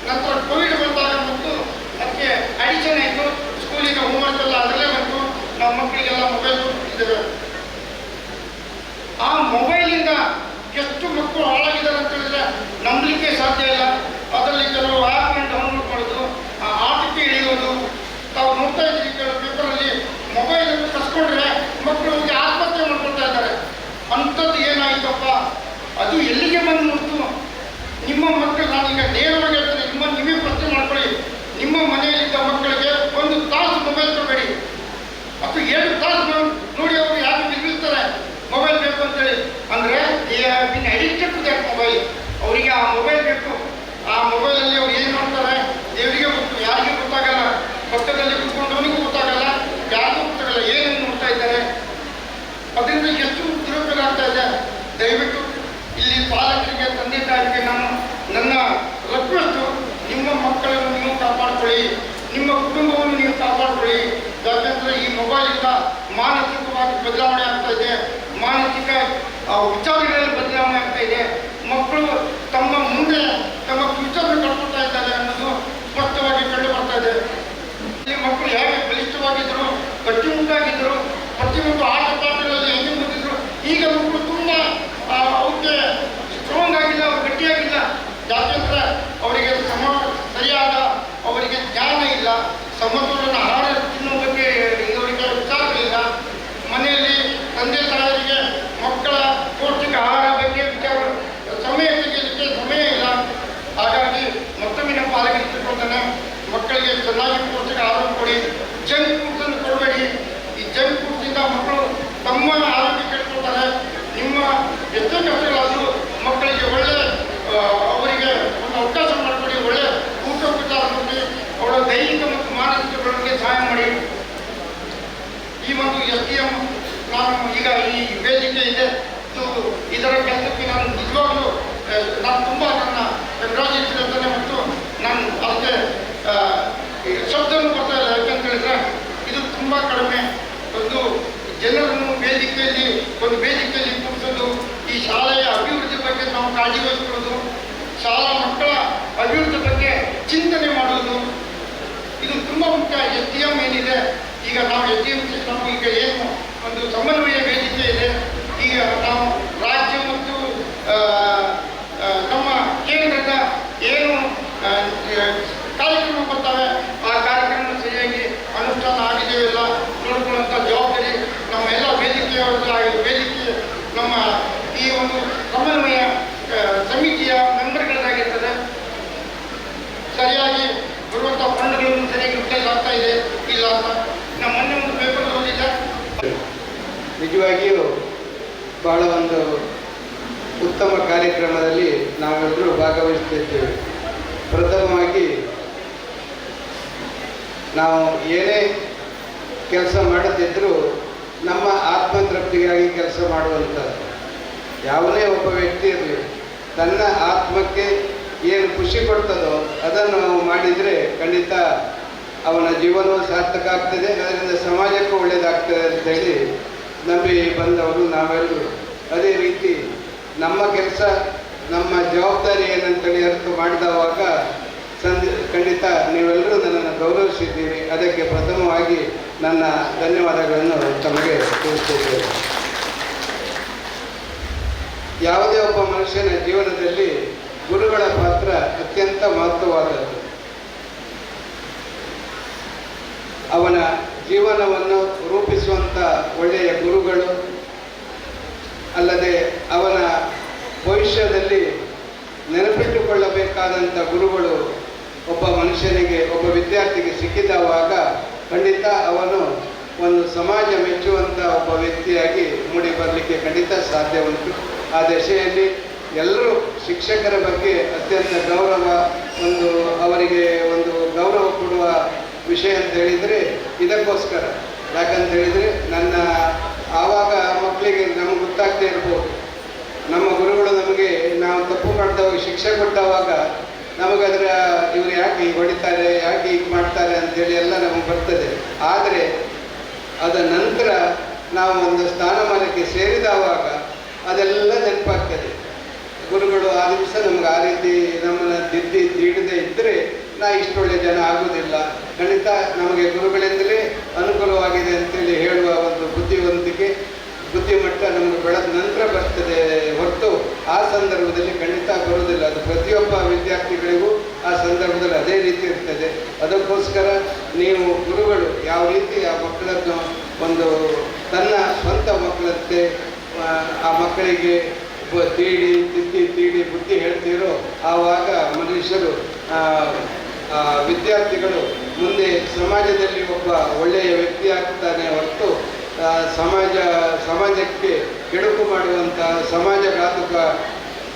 ನಂತರ ಕೋವಿಡ್ ಬಂದಾಗ ಮತ್ತು ಅದಕ್ಕೆ ಅಡಿಷನ್ ಆಯಿತು. ಸ್ಕೂಲಿಗೆ ಹೋಮ್ವರ್ಕ್ ಎಲ್ಲ ಅದರಲ್ಲೇ ಬಂತು. ನಮ್ಮ ಮಕ್ಕಳಿಗೆಲ್ಲ ಮೊಬೈಲ್ ಕೊಟ್ಟಿದ್ದೇವೆ. ಆ ಮೊಬೈಲಿಂದ ಎಷ್ಟು ಮಕ್ಕಳು ಹಾಳಾಗಿದ್ದಾರೆ ಅಂತ ಹೇಳಿದ್ರೆ ನಂಬಲಿಕ್ಕೆ ಸಾಧ್ಯ ಇಲ್ಲ. ಅದರಲ್ಲಿ ಕೆಲವು ಆ್ಯಪ್ನ ಡೌನ್ಲೋಡ್ ಮಾಡೋದು, ಆ ಆಟಕ್ಕೆ ಇಳಿಯೋದು. ತಾವು ನೋಡ್ತಾ ಇದ್ದೀರಿ ಕೆಲವು ಪೇಪರಲ್ಲಿ ಮೊಬೈಲನ್ನು ಕಸ್ಕೊಂಡ್ರೆ ಮಕ್ಕಳು ಆತ್ಮಹತ್ಯೆ ಮಾಡ್ಕೊಳ್ತಾ ಇದ್ದಾರೆ. ಅಂಥದ್ದು ಏನಾಯಿತಪ್ಪ, ಅದು ಎಲ್ಲಿಗೆ ಬಂದು ಮುಟ್ಟು? ನಿಮ್ಮ ಮಕ್ಕಳು, ನಾನೀಗ ನೇರವಾಗಿ ಹೇಳ್ತೇನೆ, ನೀವೇ ಪ್ರಶ್ನೆ ಮಾಡ್ಕೊಳ್ಳಿ. ನಿಮ್ಮ ಮನೆಯಲ್ಲಿದ್ದ ಮಕ್ಕಳಿಗೆ 1 ತಾಸು ಮೊಬೈಲ್ ಕೊಡಬೇಡಿ, ಅಥವಾ 2 ತಾಸು ನೋಡಿ ಅವರು ಯಾಕೆ ಬಿಲ್ಬಿಡ್ತಾರೆ ಮೊಬೈಲ್ ಬೇಕು ಅಂತೇಳಿ. ಅಂದರೆ they have been addicted to that mobile. ಅವರಿಗೆ ಆ ಮೊಬೈಲ್ ಬೇಕು. ಆ ಮೊಬೈಲಲ್ಲಿ ಅವ್ರು ಏನು ಮಾಡ್ತಾರೆ ದೇವರಿಗೆ ಗೊತ್ತು, ಯಾರಿಗೂ ಗೊತ್ತಾಗಲ್ಲ. ಪಕ್ಕದಲ್ಲಿ ಕುತ್ಕೊಂಡವನಿಗೂ ಗೊತ್ತಾಗಲ್ಲ, ಯಾರಿಗೂ ಗೊತ್ತಾಗಲ್ಲ ಏನೇನು ನೋಡ್ತಾ ಇದ್ದಾರೆ. ಅದರಿಂದ ಎಷ್ಟು ದುರುಪಯೋಗ ಆಗ್ತಾ ಇದೆ. ದಯವಿಟ್ಟು ಇಲ್ಲಿ ಪಾಲಕರಿಗೆ, ತಂದೆ ತಾಯಿಗೆ ನನ್ನ ರಿಕ್ವೆಸ್ಟು, ನಿಮ್ಮ ಮಕ್ಕಳನ್ನು ನೀವು ಕಾಪಾಡಿಕೊಳ್ಳಿ, ನಿಮ್ಮ ಕುಟುಂಬವನ್ನು ನೀವು ಕಾಪಾಡಿಕೊಳ್ಳಿ. ಯಾಕೆಂದರೆ ಈ ಮೊಬೈಲಿಂದ ಮಾನಸಿಕವಾಗಿ ಬದಲಾವಣೆ ಆಗ್ತಾ ಇದೆ, ಮಾನಸಿಕ ವಿಚಾರಗಳಲ್ಲಿ ಬದಲಾವಣೆ ಆಗ್ತಾ ಇದೆ. ಮಕ್ಕಳು ತಮ್ಮ ಮುಂದೆ ತಮ್ಮ ಫ್ಯೂಚರ್ನ ಕಳ್ಕೊಳ್ತಾ ಇದ್ದಾರೆ ಅನ್ನೋದು ಸ್ಪಷ್ಟವಾಗಿ ಕಂಡು ಬರ್ತಾ ಇದೆ. ಇಲ್ಲಿ ಮಕ್ಕಳು ಹೇಗೆ ಬಲಿಷ್ಠವಾಗಿದ್ದರು, ಗಟ್ಟಿಮುಟ್ಟಾಗಿದ್ದರು, ಪ್ರತಿಯೊಂದು ಆಟ ಪಾಠಗಳಲ್ಲಿ ಹೆಂಗೆ ಬಂದಿದ್ರು. ಈಗ ಮಕ್ಕಳು ತುಂಬ ಅವಕ್ಕೆ ಸ್ಟ್ರಾಂಗ್ ಆಗಿಲ್ಲ, ಅವ್ರು ಗಟ್ಟಿಯಾಗಿಲ್ಲ. ಯಾಕೆಂದರೆ ಅವರಿಗೆ ಸರಿಯಾದ ಅವರಿಗೆ ಜ್ಞಾನ ಇಲ್ಲ, ಸಮತೋಲನ ಆಹಾರ ತಿನ್ನುವ ಬಗ್ಗೆ ಇವರಿಗೆ ವಿಚಾರಗಳಿಲ್ಲ. ಮನೆಯಲ್ಲಿ ತಂದೆ ತಾಯಿಯರಿಗೆ ಮಕ್ಕಳ ಪೌಷ್ಟಿಕ ಆಹಾರ ಬಗ್ಗೆ ವಿಚಾರ ಸಮಯ ತೆಗೆಯಲಿಕ್ಕೆ ಸಮಯ ಇಲ್ಲ. ಹಾಗಾಗಿ ಮತ್ತೊಮ್ಮೆ ನಮ್ಮ ಪಾಲಕರಿಗೆ ತಿಳ್ಕೊಳ್ತಾನೆ, ಮಕ್ಕಳಿಗೆ ಚೆನ್ನಾಗಿ ಪೌಷ್ಟಿಕ ಆಹಾರ ಕೊಡಿ, ಜಂಕ್ ಫುಡ್ಸನ್ನು ಕೊಡಬೇಡಿ. ಈ ಜಂಕ್ ಫುಡ್ಸಿಂದ ಮಕ್ಕಳು ತಮ್ಮ ಆರೋಗ್ಯ ಕೆಡ್ಕೊಳ್ತಾರೆ. ನಿಮ್ಮ ಎಷ್ಟೋ ಕಷ್ಟಗಳಾದರೂ ಮಕ್ಕಳಿಗೆ ಒಳ್ಳೆ ಅವರಿಗೆ ಒಂದು ಅವಕಾಶ ಮಾಡಿಕೊಡಿ, ಒಳ್ಳೆ ಊಟ ಉಪಚಾರ ಕೊಡಿ, ಅವರ ದೈಹಿಕ ಮತ್ತು ಮಾನಸಿಕ ಬೆಳವಣಿಗೆ ಸಹಾಯ ಮಾಡಿ. ಈ ಒಂದು STM ನಾನು ಈಗ ಈ ವೇದಿಕೆ ಇದೆ, ಇದರ ಕೆಲಸಕ್ಕೆ ನಾನು ನಿಜವಾಗ್ಲೂ ನಾನು ತುಂಬ ನನ್ನ ಕಂಗ್ರಾಚುಲೇಷನ್ ಹೇಳ್ತೇನೆ. ಮತ್ತು ನಾನು ಅದಕ್ಕೆ ಶಬ್ದವನ್ನು ಬರ್ತಾ ಇಲ್ಲ. ಯಾಕೆಂತ ಹೇಳಿದ್ರೆ ಇದು ತುಂಬ ಕಡಿಮೆ. ಒಂದು ಜನರನ್ನು ವೇದಿಕೆಯಲ್ಲಿ ಕೂರಿಸೋದು, ಈ ಶಾಲೆಯ ಅಭಿವೃದ್ಧಿ ಬಗ್ಗೆ ನಾವು ಕಾಳಜಿ ವಹಿಸ್ಕೊಳ್ಳೋದು, ಶಾಲಾ ಮಕ್ಕಳ ಅಭಿವೃದ್ಧಿ ಬಗ್ಗೆ ಚಿಂತನೆ ಮಾಡುವುದು, ಇದು ತುಂಬ ಮುಖ್ಯ. STM ಏನಿದೆ ಈಗ ನಾವು STM ನಾವು ಈಗ ಏನು ಒಂದು ಸಮನ್ವಯ ವೇದಿಕೆ ಇದೆ. ಈಗ ನಾವು ರಾಜ್ಯ ಮತ್ತು ನಮ್ಮ ಕೇಂದ್ರದ ಏನು ಕಾರ್ಯಕ್ರಮ ಬರ್ತವೆ, ಆ ಕಾರ್ಯಕ್ರಮ ಸರಿಯಾಗಿ ಅನುಷ್ಠಾನ ಆಗಿದೆಯಲ್ಲ ನೋಡ್ಕೊಳ್ಳುವಂಥ ಜವಾಬ್ದಾರಿ ನಮ್ಮ ಎಲ್ಲ ವೇದಿಕೆ ನಮ್ಮ ಈ ಒಂದು ಸಮನ್ವಯ ಸಮಿತಿಯ ಮೆಂಬರ್ಗಳದ್ದಾಗಿರ್ತದೆ. ಸರಿಯಾಗಿ ಬರುವಂಥ ಫಂಡ್ಗಳನ್ನು ಸರಿಯಾಗಿ ಯುಟಿಲೈಸ್ ಆಗ್ತಾ ಇದೆ ಇಲ್ಲ ಅಂತ ನಮ್ಮ ಮೊನ್ನೆ ಒಂದು ಪೇಪರ್ ಓದಿದ್ದೆ. ನಿಜವಾಗಿಯೂ ಬಹಳ ಒಂದು ಉತ್ತಮ ಕಾರ್ಯಕ್ರಮದಲ್ಲಿ ನಾವೆಲ್ಲರೂ ಭಾಗವಹಿಸ್ತಿದ್ದೇವೆ. ಪ್ರಥಮವಾಗಿ ನಾವು ಏನೇ ಕೆಲಸ ಮಾಡುತ್ತಿದ್ದರೂ ನಮ್ಮ ಆತ್ಮತೃಪ್ತಿಗಾಗಿ ಕೆಲಸ ಮಾಡುವಂಥದ್ದು. ಯಾವುದೇ ಒಬ್ಬ ವ್ಯಕ್ತಿ ಇರಲಿ, ತನ್ನ ಆತ್ಮಕ್ಕೆ ಏನು ಖುಷಿ ಕೊಡ್ತದೋ ಅದನ್ನು ನಾವು ಮಾಡಿದರೆ ಖಂಡಿತ ಅವನ ಜೀವನವು ಸಾರ್ಥಕ ಆಗ್ತದೆ, ಅದರಿಂದ ಸಮಾಜಕ್ಕೂ ಒಳ್ಳೆಯದಾಗ್ತದೆ ಅಂತೇಳಿ ನಂಬಿ ಬಂದವರು ನಾವೆಲ್ಲರೂ. ಅದೇ ರೀತಿ ನಮ್ಮ ಕೆಲಸ ನಮ್ಮ ಜವಾಬ್ದಾರಿ ಏನಂತೇಳಿ ಅರ್ಥ ಮಾಡಿದವಾಗ ಖಂಡಿತ ನೀವೆಲ್ಲರೂ ನನ್ನನ್ನು ಗೌರವಿಸಿದ್ದೀರಿ. ಅದಕ್ಕೆ ಪ್ರಥಮವಾಗಿ ನನ್ನ ಧನ್ಯವಾದಗಳನ್ನು ತಮಗೆ ತಿಳಿಸುತ್ತೇವೆ. ಯಾವುದೇ ಒಬ್ಬ ಮನುಷ್ಯನ ಜೀವನದಲ್ಲಿ ಗುರುಗಳ ಪಾತ್ರ ಅತ್ಯಂತ ಮಹತ್ವವಾದದ್ದು. ಅವನ ಜೀವನವನ್ನು ರೂಪಿಸುವಂಥ ಒಳ್ಳೆಯ ಗುರುಗಳು ಅಲ್ಲದೆ ಅವನ ಭವಿಷ್ಯದಲ್ಲಿ ನೆನಪಿಟ್ಟುಕೊಳ್ಳಬೇಕಾದಂಥ ಗುರುಗಳು ಒಬ್ಬ ಮನುಷ್ಯನಿಗೆ, ಒಬ್ಬ ವಿದ್ಯಾರ್ಥಿಗೆ ಸಿಕ್ಕಿದವಾಗ ಖಂಡಿತ ಅವನು ಒಂದು ಸಮಾಜ ಮೆಚ್ಚುವಂಥ ಒಬ್ಬ ವ್ಯಕ್ತಿಯಾಗಿ ಮೂಡಿ ಬರಲಿಕ್ಕೆ ಖಂಡಿತ ಸಾಧ್ಯ ಉಂಟು. ಆ ದಶೆಯಲ್ಲಿ ಎಲ್ಲರೂ ಶಿಕ್ಷಕರ ಬಗ್ಗೆ ಅತ್ಯಂತ ಗೌರವ, ಅವರಿಗೆ ಒಂದು ಗೌರವ ಕೊಡುವ ವಿಷಯ ಅಂತ ಹೇಳಿದರೆ ಇದಕ್ಕೋಸ್ಕರ. ಯಾಕಂತ ಹೇಳಿದರೆ ಆವಾಗ ಮಕ್ಕಳಿಗೆ ನಮಗೆ ಗೊತ್ತಾಗದೇ ಇರ್ಬೋದು, ನಮ್ಮ ಗುರುಗಳು ನಮಗೆ ನಾವು ತಪ್ಪು ಮಾಡಿದವಾಗ ಶಿಕ್ಷೆ ಕೊಟ್ಟವಾಗ ನಮಗದರ ಇವರು ಯಾಕೆ ಹೀಗೆ ಹೊಡಿತಾರೆ, ಯಾಕೆ ಹೀಗೆ ಮಾಡ್ತಾರೆ ಅಂತೇಳಿ ಎಲ್ಲ ನಮಗೆ ಬರ್ತದೆ. ಆದರೆ ಅದ ನಂತರ ನಾವು ಒಂದು ಸ್ಥಾನಮಾನಕ್ಕೆ ಸೇರಿದವಾಗ ಅದೆಲ್ಲ ನೆನಪಾಗ್ತದೆ. ಗುರುಗಳು ಆ ದಿವಸ ನಮ್ಗೆ ಆ ರೀತಿ ನಮ್ಮನ್ನು ತೀಡದೇ ಇದ್ದರೆ ಇಷ್ಟೊಳ್ಳೆ ಜನ ಆಗುವುದಿಲ್ಲ. ಖಂಡಿತ ನಮಗೆ ಗುರುಗಳಿಂದಲೇ ಅನುಕೂಲವಾಗಿದೆ ಅಂತೇಳಿ ಹೇಳುವ ಒಂದು ಬುದ್ಧಿಮಟ್ಟ ನಮಗೆ ಬೆಳೆದ ನಂತರ ಬರ್ತದೆ ಹೊರತು ಆ ಸಂದರ್ಭದಲ್ಲಿ ಖಂಡಿತ ಬರುವುದಿಲ್ಲ. ಅದು ಪ್ರತಿಯೊಬ್ಬ ವಿದ್ಯಾರ್ಥಿಗಳಿಗೂ ಆ ಸಂದರ್ಭದಲ್ಲಿ ಅದೇ ರೀತಿ ಇರ್ತದೆ. ಅದಕ್ಕೋಸ್ಕರ ನೀವು ಗುರುಗಳು ಯಾವ ರೀತಿ ಆ ಮಕ್ಕಳನ್ನು ಒಂದು ತನ್ನ ಸ್ವಂತ ಮಕ್ಕಳಂತೆ ಆ ಮಕ್ಕಳಿಗೆ ತೀಡಿ ಬುದ್ಧಿ ಹೇಳ್ತೀರೋ ಆವಾಗ ಮನುಷ್ಯರು ವಿದ್ಯಾರ್ಥಿಗಳು ಮುಂದೆ ಸಮಾಜದಲ್ಲಿ ಒಬ್ಬ ಒಳ್ಳೆಯ ವ್ಯಕ್ತಿ ಆಗ್ತಾನೆ ಹೊರತು ಸಮಾಜಕ್ಕೆ ಕೆಡುಕು ಮಾಡುವಂಥ ಸಮಾಜಘಾತುಕ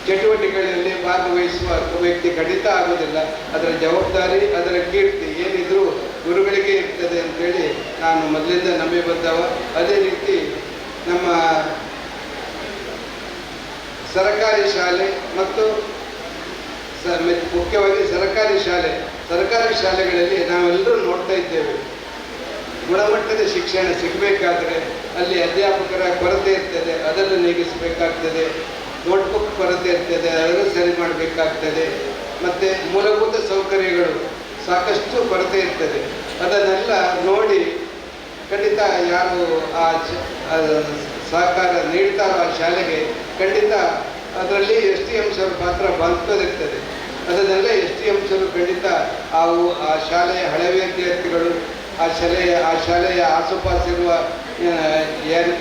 ಚಟುವಟಿಕೆಗಳಲ್ಲಿ ಭಾಗವಹಿಸುವ ವ್ಯಕ್ತಿ ಖಂಡಿತ ಆಗುವುದಿಲ್ಲ. ಅದರ ಜವಾಬ್ದಾರಿ, ಅದರ ಕೀರ್ತಿ ಏನಿದ್ರೂ ಗುರುಗಳಿಗೆ ಇರ್ತದೆ ಅಂತೇಳಿ ನಾನು ಮೊದಲಿಂದ ನಂಬಿ ಬಂದವ. ಅದೇ ರೀತಿ ನಮ್ಮ ಸರ್ಕಾರಿ ಶಾಲೆ ಮತ್ತು ಮುಖ್ಯವಾಗಿ ಸರ್ಕಾರಿ ಶಾಲೆಗಳಲ್ಲಿ ನಾವೆಲ್ಲರೂ ನೋಡ್ತಾ ಇದ್ದೇವೆ. ಗುಣಮಟ್ಟದ ಶಿಕ್ಷಣ ಸಿಗಬೇಕಾದ್ರೆ ಅಲ್ಲಿ ಅಧ್ಯಾಪಕರ ಕೊರತೆ ಇರ್ತದೆ, ಅದನ್ನು ನೀಗಿಸಬೇಕಾಗ್ತದೆ. ನೋಟ್ಬುಕ್ ಕೊರತೆ ಇರ್ತದೆ, ಅದನ್ನು ಸರಿ ಮಾಡಬೇಕಾಗ್ತದೆ. ಮತ್ತು ಮೂಲಭೂತ ಸೌಕರ್ಯಗಳು ಸಾಕಷ್ಟು ಕೊರತೆ ಇರ್ತದೆ. ಅದನ್ನೆಲ್ಲ ನೋಡಿ ಖಂಡಿತ ಯಾರು ಆ ಸಹಕಾರ ನೀಡ್ತಾರೋ ಆ ಶಾಲೆಗೆ ಖಂಡಿತ ಅದರಲ್ಲಿ STMಸರ ಪಾತ್ರ ಮಹತ್ವದಿರ್ತದೆ. ಅದನ್ನೆಲ್ಲ STMಸರು ಖಂಡಿತ ಆ ಶಾಲೆಯ ಹಳೆ ವಿದ್ಯಾರ್ಥಿಗಳು, ಆ ಶಾಲೆಯ ಆಸುಪಾಸಿರುವ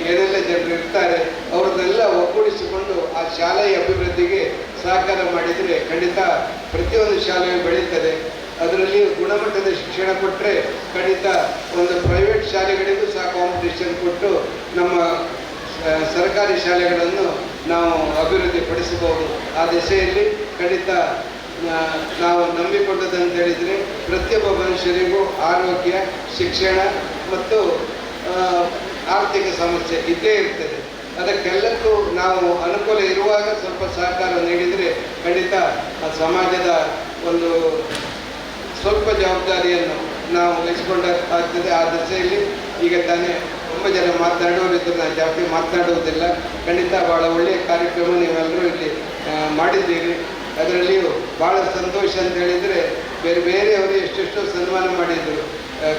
ಏನೆಲ್ಲ ಜನರು ಇರ್ತಾರೆ ಅವ್ರನ್ನೆಲ್ಲ ಒಗ್ಗೂಡಿಸಿಕೊಂಡು ಆ ಶಾಲೆಯ ಅಭಿವೃದ್ಧಿಗೆ ಸಹಕಾರ ಮಾಡಿದರೆ ಖಂಡಿತ ಪ್ರತಿಯೊಂದು ಶಾಲೆಯು ಬೆಳೀತದೆ. ಅದರಲ್ಲಿ ಗುಣಮಟ್ಟದ ಶಿಕ್ಷಣ ಕೊಟ್ಟರೆ ಖಂಡಿತ ಒಂದು ಪ್ರೈವೇಟ್ ಶಾಲೆಗಳಿಗೂ ಸಹ ಕಾಂಪಿಟೇಷನ್ ಕೊಟ್ಟು ನಮ್ಮ ಸರ್ಕಾರಿ ಶಾಲೆಗಳನ್ನು ನಾವು ಅಭಿವೃದ್ಧಿ ಪಡಿಸಬಹುದು. ಆ ದಿಸೆಯಲ್ಲಿ ಖಂಡಿತ ನಾವು ನಂಬಿಕೊಂಡದಂತ ಹೇಳಿದರೆ ಪ್ರತಿಯೊಬ್ಬ ಮನುಷ್ಯರಿಗೂ ಆರೋಗ್ಯ, ಶಿಕ್ಷಣ ಮತ್ತು ಆರ್ಥಿಕ ಸಮಸ್ಯೆ ಇದ್ದೇ ಇರ್ತದೆ. ಅದಕ್ಕೆಲ್ಲಕ್ಕೂ ನಾವು ಅನುಕೂಲ ಇರುವಾಗ ಸ್ವಲ್ಪ ಸಹಕಾರ ನೀಡಿದರೆ ಖಂಡಿತ ಆ ಸಮಾಜದ ಒಂದು ಸ್ವಲ್ಪ ಜವಾಬ್ದಾರಿಯನ್ನು ನಾವು ವಹಿಸಿಕೊಂಡಾಗ್ತದೆ. ಆ ದಿಸೆಯಲ್ಲಿ ಈಗ ತಾನೇ ತುಂಬ ಜನ ಮಾತನಾಡುವರಿದ್ದು ನಾನು ಜಾಸ್ತಿ ಮಾತನಾಡುವುದಿಲ್ಲ. ಖಂಡಿತ ಭಾಳ ಒಳ್ಳೆಯ ಕಾರ್ಯಕ್ರಮ ನೀವೆಲ್ಲರೂ ಇಲ್ಲಿ ಮಾಡಿದ್ದೀರಿ. ಅದರಲ್ಲಿಯೂ ಭಾಳ ಸಂತೋಷ ಅಂತ ಹೇಳಿದರೆ ಬೇರೆಯವರು ಎಷ್ಟೆಷ್ಟೋ ಸನ್ಮಾನ ಮಾಡಿದರು.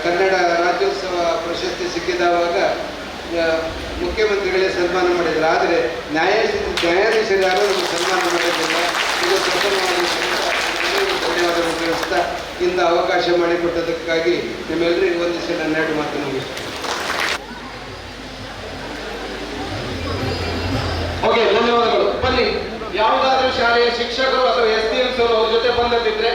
ಕನ್ನಡ ರಾಜ್ಯೋತ್ಸವ ಪ್ರಶಸ್ತಿ ಸಿಕ್ಕಿದವಾಗ ಮುಖ್ಯಮಂತ್ರಿಗಳೇ ಸನ್ಮಾನ ಮಾಡಿದರು. ಆದರೆ ನ್ಯಾಯಾಧೀಶರು ಯಾರೂ ನಮಗೆ ಸನ್ಮಾನ ಮಾಡಿದ್ದಿಲ್ಲ. ಇದು ಪ್ರಥಮವಾಗಿ ಧನ್ಯವಾದಗಳು ತಿಳಿಸ್ತಾ ಇಂದ ಅವಕಾಶ ಮಾಡಿಕೊಟ್ಟದಕ್ಕಾಗಿ ನಿಮ್ಮೆಲ್ಲರಿಗೂ ವಂದಿಸಿ ನನ್ನ ಎರಡು ಮಾತು ಮುಗಿಸ್ತೀನಿ. ಓಕೆ, ಧನ್ಯವಾದಗಳು. ಬನ್ನಿ, ಯಾವುದಾದ್ರೂ ಶಾಲೆಯ ಶಿಕ್ಷಕರು ಅಥವಾ STMಸರು ಅವ್ರ ಜೊತೆ ಬಂದಿದ್ರೆ